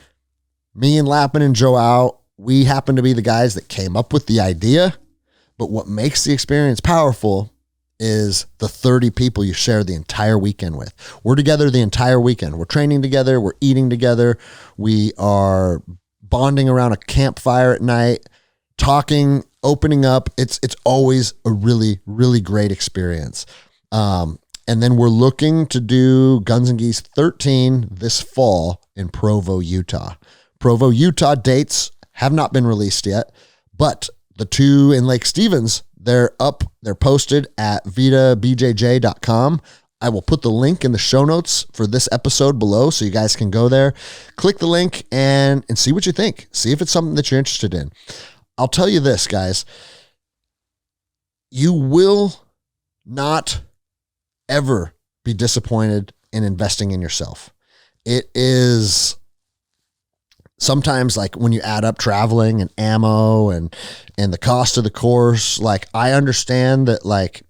Speaker 1: me and Lappin and Joao, we happen to be the guys that came up with the idea. But what makes the experience powerful is the 30 people you share the entire weekend with. We're together the entire weekend. We're training together. We're eating together. We are bonding around a campfire at night, talking, opening up. It's always a really, really great experience. And then we're looking to do Guns and Geese 13 this fall in Provo, Utah. Provo, Utah dates have not been released yet, but the two in Lake Stevens, they're up, they're posted at vitabjj.com. I will put the link in the show notes for this episode below so you guys can go there, click the link and see what you think. See if it's something that you're interested in. I'll tell you this, guys. You will not ever be disappointed in investing in yourself. It is sometimes like when you add up traveling and ammo and the cost of the course, like I understand that like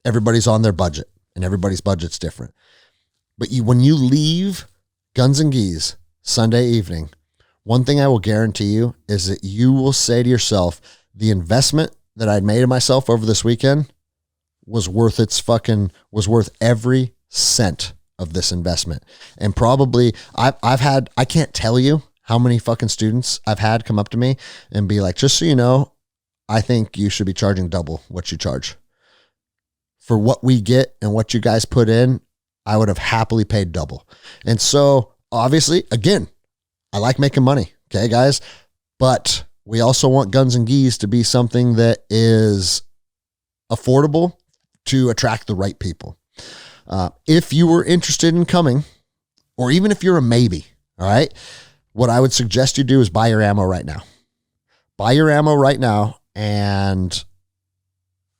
Speaker 1: everybody's on their budget and everybody's budget's different. But when you leave Guns and Geese Sunday evening, one thing I will guarantee you is that you will say to yourself, the investment that I'd made in myself over this weekend was worth every cent of this investment. And probably I can't tell you how many fucking students I've had come up to me and be like, just so you know, I think you should be charging double what you charge. For what we get and what you guys put in, I would have happily paid double. And so obviously, again, I like making money. Okay, guys, but we also want Guns and Geese to be something that is affordable to attract the right people. If you were interested in coming, or even if you're a maybe, all right, what I would suggest you do is buy your ammo right now. Buy your ammo right now. And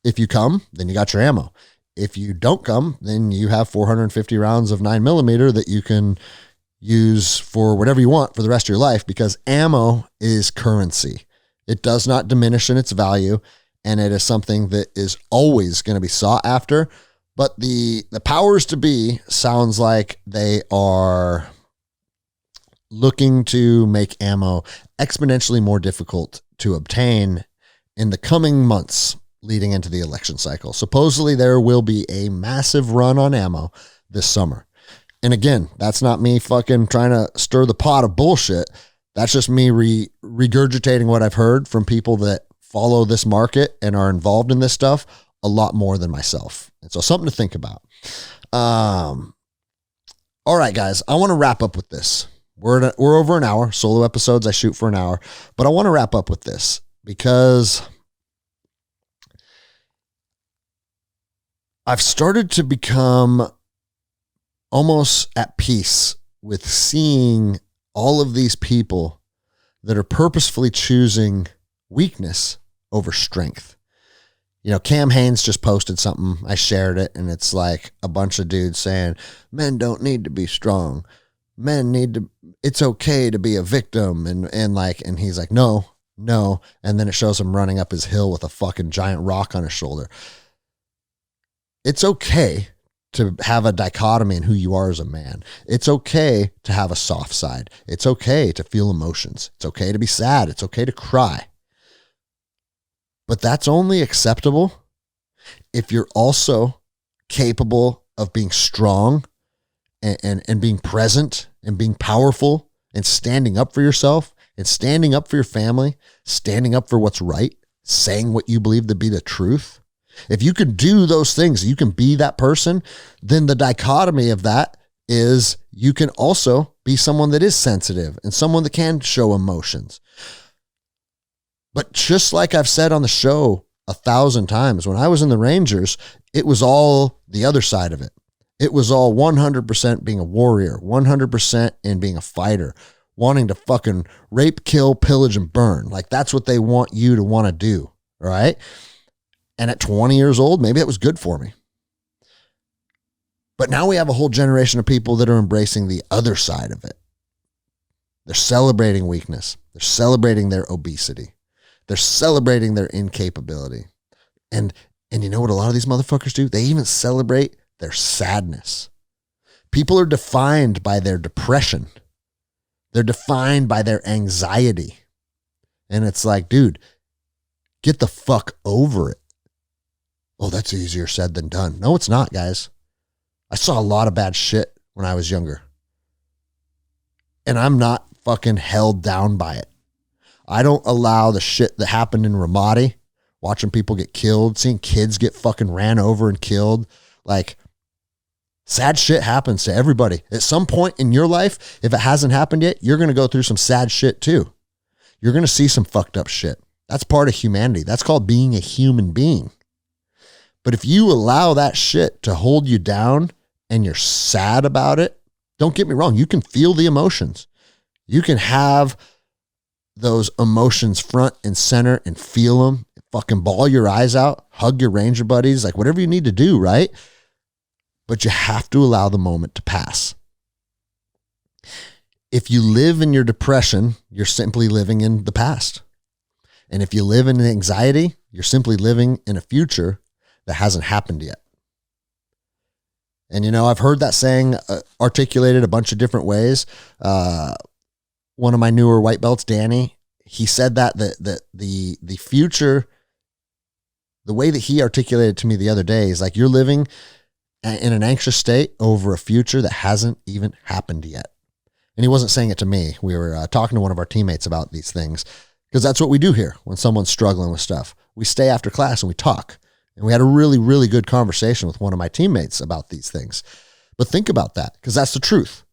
Speaker 1: if you come, then you got your ammo. If you don't come, then you have 450 rounds of 9mm that you can use for whatever you want for the rest of your life, because ammo is currency. It does not diminish in its value. And it is something that is always going to be sought after. But the powers to be sounds like they are looking to make ammo exponentially more difficult to obtain in the coming months leading into the election cycle. Supposedly there will be a massive run on ammo this summer. And again, that's not me fucking trying to stir the pot of bullshit. That's just me regurgitating what I've heard from people that follow this market and are involved in this stuff a lot more than myself. And so something to think about. All right, guys, I want to wrap up with this. We're over an hour. Solo episodes, I shoot for an hour, but I want to wrap up with this because I've started to become almost at peace with seeing all of these people that are purposefully choosing weakness over strength. You know, Cam Haynes just posted something. I shared it, and it's like a bunch of dudes saying, men don't need to be strong. Men need to, it's okay to be a victim. And he's like, no. And then it shows him running up his hill with a fucking giant rock on his shoulder. It's okay to have a dichotomy in who you are as a man. It's okay to have a soft side. It's okay to feel emotions. It's okay to be sad. It's okay to cry. But that's only acceptable if you're also capable of being strong and being present and being powerful and standing up for yourself and standing up for your family, standing up for what's right, saying what you believe to be the truth. If you can do those things, you can be that person, then the dichotomy of that is you can also be someone that is sensitive and someone that can show emotions. But just like I've said on the show 1,000 times, when I was in the Rangers, it was all the other side of it. It was all 100% being a warrior, 100% in being a fighter, wanting to fucking rape, kill, pillage, and burn. Like that's what they want you to want to do, right? And at 20 years old, maybe that was good for me. But now we have a whole generation of people that are embracing the other side of it. They're celebrating weakness. They're celebrating their obesity. They're celebrating their incapability. And you know what a lot of these motherfuckers do? They even celebrate their sadness. People are defined by their depression. They're defined by their anxiety. And it's like, dude, get the fuck over it. Oh, that's easier said than done. No, it's not, guys. I saw a lot of bad shit when I was younger. And I'm not fucking held down by it. I don't allow the shit that happened in Ramadi, watching people get killed, seeing kids get fucking ran over and killed. Like, sad shit happens to everybody. At some point in your life, if it hasn't happened yet, you're going to go through some sad shit too. You're going to see some fucked up shit. That's part of humanity. That's called being a human being. But if you allow that shit to hold you down and you're sad about it, don't get me wrong, you can feel the emotions. You can have those emotions front and center and feel them. Fucking bawl your eyes out, hug your ranger buddies, like whatever you need to do, right? But you have to allow the moment to pass. If you live in your depression, you're simply living in the past. And if you live in anxiety, you're simply living in a future that hasn't happened yet. And, you know, I've heard that saying articulated a bunch of different ways. One of my newer white belts, Danny, he said that the future, the way that he articulated to me the other day is like you're living in an anxious state over a future that hasn't even happened yet. And he wasn't saying it to me. We were talking to one of our teammates about these things because that's what we do here when someone's struggling with stuff. We stay after class and we talk. And we had a really, really good conversation with one of my teammates about these things. But think about that, because that's the truth.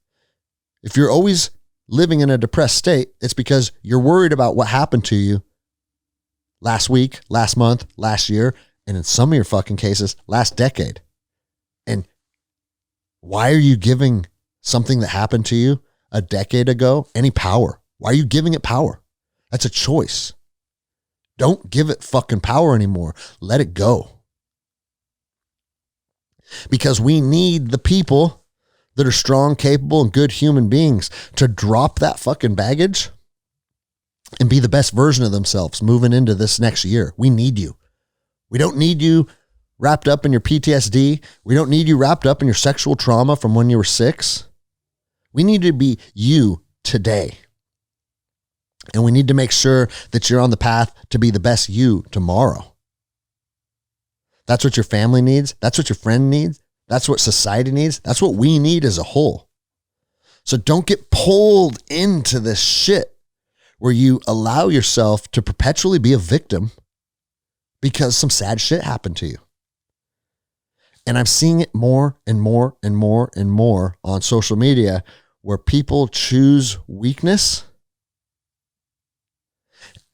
Speaker 1: If you're always living in a depressed state, it's because you're worried about what happened to you last week, last month, last year, and in some of your fucking cases, last decade. And why are you giving something that happened to you a decade ago any power? Why are you giving it power? That's a choice. Don't give it fucking power anymore. Let it go. Because we need the people that are strong, capable, and good human beings to drop that fucking baggage and be the best version of themselves moving into this next year. We need you. We don't need you wrapped up in your PTSD. We don't need you wrapped up in your sexual trauma from when you were 6. We need to be you today. And we need to make sure that you're on the path to be the best you tomorrow. That's what your family needs. That's what your friend needs. That's what society needs. That's what we need as a whole. So don't get pulled into this shit where you allow yourself to perpetually be a victim because some sad shit happened to you. And I'm seeing it more and more and more and more on social media where people choose weakness.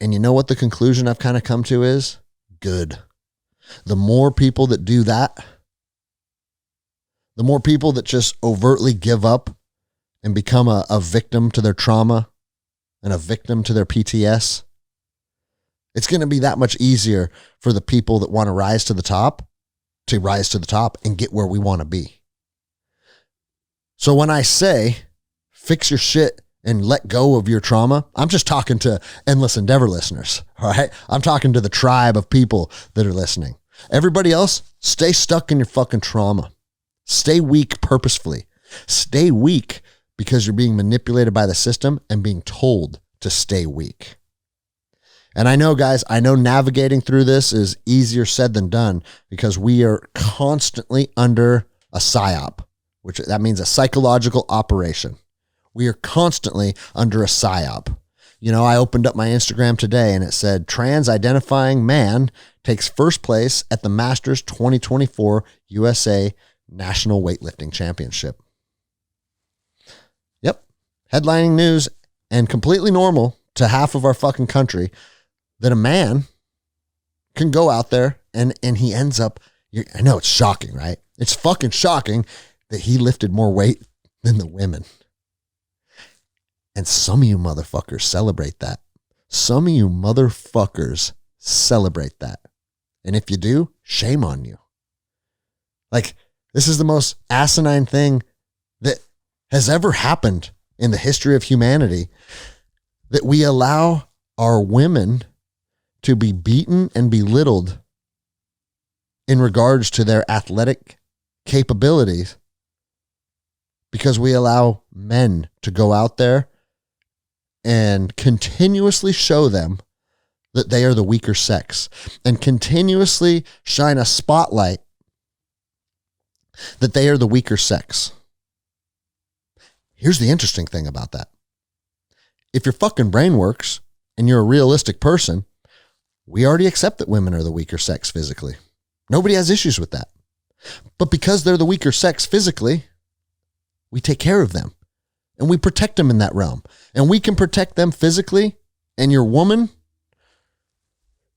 Speaker 1: And you know what the conclusion I've kind of come to is? Good. The more people that do that, the more people that just overtly give up and become a victim to their trauma and a victim to their PTS, it's going to be that much easier for the people that want to rise to the top and get where we want to be. So when I say fix your shit and let go of your trauma, I'm just talking to Endless Endeavor listeners, all right? I'm talking to the tribe of people that are listening. Everybody else, stay stuck in your fucking trauma. Stay weak purposefully. Stay weak because you're being manipulated by the system and being told to stay weak. And I know, guys, navigating through this is easier said than done because we are constantly under a psyop, which that means a psychological operation. We are constantly under a psyop. You know, I opened up my Instagram today and it said trans identifying man takes first place at the Masters 2024 USA National Weightlifting Championship. Yep. Headlining news and completely normal to half of our fucking country that a man can go out there and he ends up, I know it's shocking, right? It's fucking shocking that he lifted more weight than the women. And some of you motherfuckers celebrate that. Some of you motherfuckers celebrate that. And if you do, shame on you. Like, this is the most asinine thing that has ever happened in the history of humanity, that we allow our women to be beaten and belittled in regards to their athletic capabilities because we allow men to go out there and continuously show them that they are the weaker sex and continuously shine a spotlight that they are the weaker sex. Here's the interesting thing about that. If your fucking brain works and you're a realistic person, we already accept that women are the weaker sex physically. Nobody has issues with that. But because they're the weaker sex physically, we take care of them and we protect them in that realm. And we can protect them physically, and your woman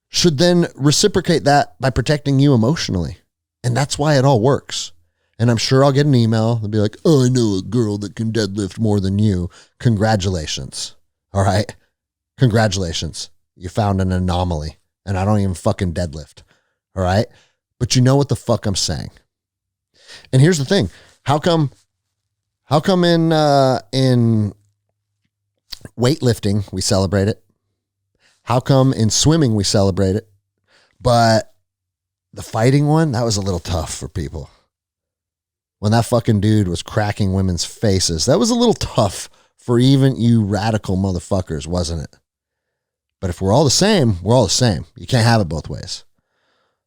Speaker 1: should then reciprocate that by protecting you emotionally. And that's why it all works. And I'm sure I'll get an email. They'll be like, oh, I know a girl that can deadlift more than you. Congratulations. All right. Congratulations. You found an anomaly and I don't even fucking deadlift. All right. But you know what the fuck I'm saying. And here's the thing. How come in weightlifting, we celebrate it? How come in swimming, we celebrate it? But the fighting one, that was a little tough for people. When that fucking dude was cracking women's faces, that was a little tough for even you radical motherfuckers, wasn't it? But if we're all the same, we're all the same. You can't have it both ways.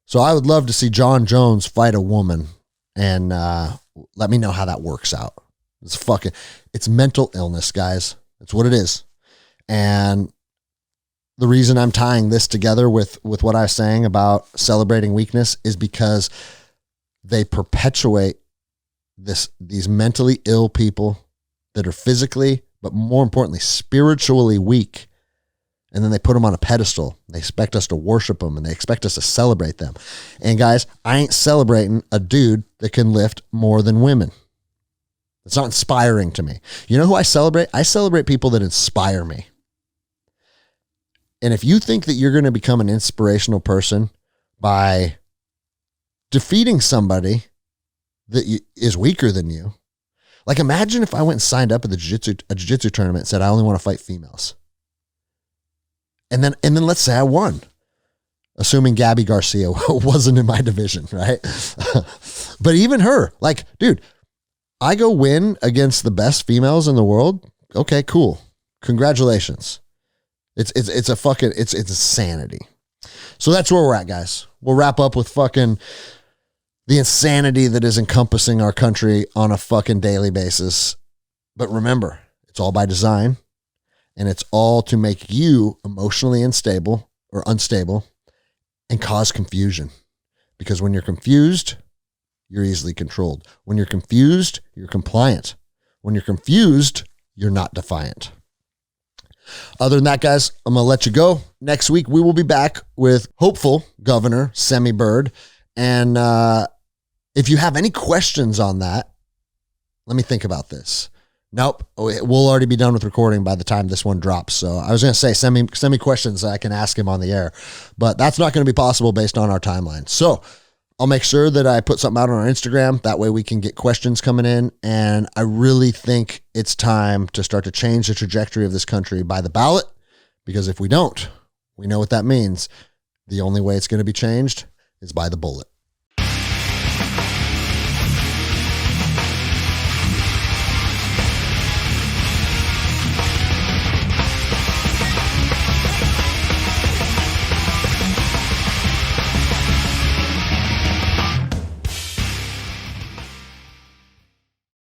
Speaker 1: So I would love to see John Jones fight a woman, and let me know how that works out. It's mental illness, guys. It's what it is. And the reason I'm tying this together with what I was saying about celebrating weakness is because they perpetuate these mentally ill people that are physically, but more importantly, spiritually weak. And then they put them on a pedestal. They expect us to worship them and they expect us to celebrate them. And guys, I ain't celebrating a dude that can lift more than women. It's not inspiring to me. You know who I celebrate? I celebrate people that inspire me. And if you think that you're going to become an inspirational person by defeating somebody that is weaker than you, like imagine if I went and signed up at a jiu-jitsu tournament and said, I only want to fight females. And then let's say I won, assuming Gabby Garcia wasn't in my division, right? But even her, like, dude, I go win against the best females in the world. Okay, cool. Congratulations. It's insanity. So that's where we're at, guys. We'll wrap up with fucking the insanity that is encompassing our country on a fucking daily basis. But remember, it's all by design. And it's all to make you emotionally unstable and cause confusion. Because when you're confused, you're easily controlled. When you're confused, you're compliant. When you're confused, you're not defiant. Other than that, guys, I'm going to let you go. Next week, we will be back with hopeful Governor Semi Bird. And if you have any questions on that, let me think about this. Nope. We'll already be done with recording by the time this one drops. So I was going to say, send me questions so I can ask him on the air, but that's not going to be possible based on our timeline. So I'll make sure that I put something out on our Instagram. That way we can get questions coming in. And I really think it's time to start to change the trajectory of this country by the ballot, because if we don't, we know what that means. The only way it's going to be changed is by the bullet.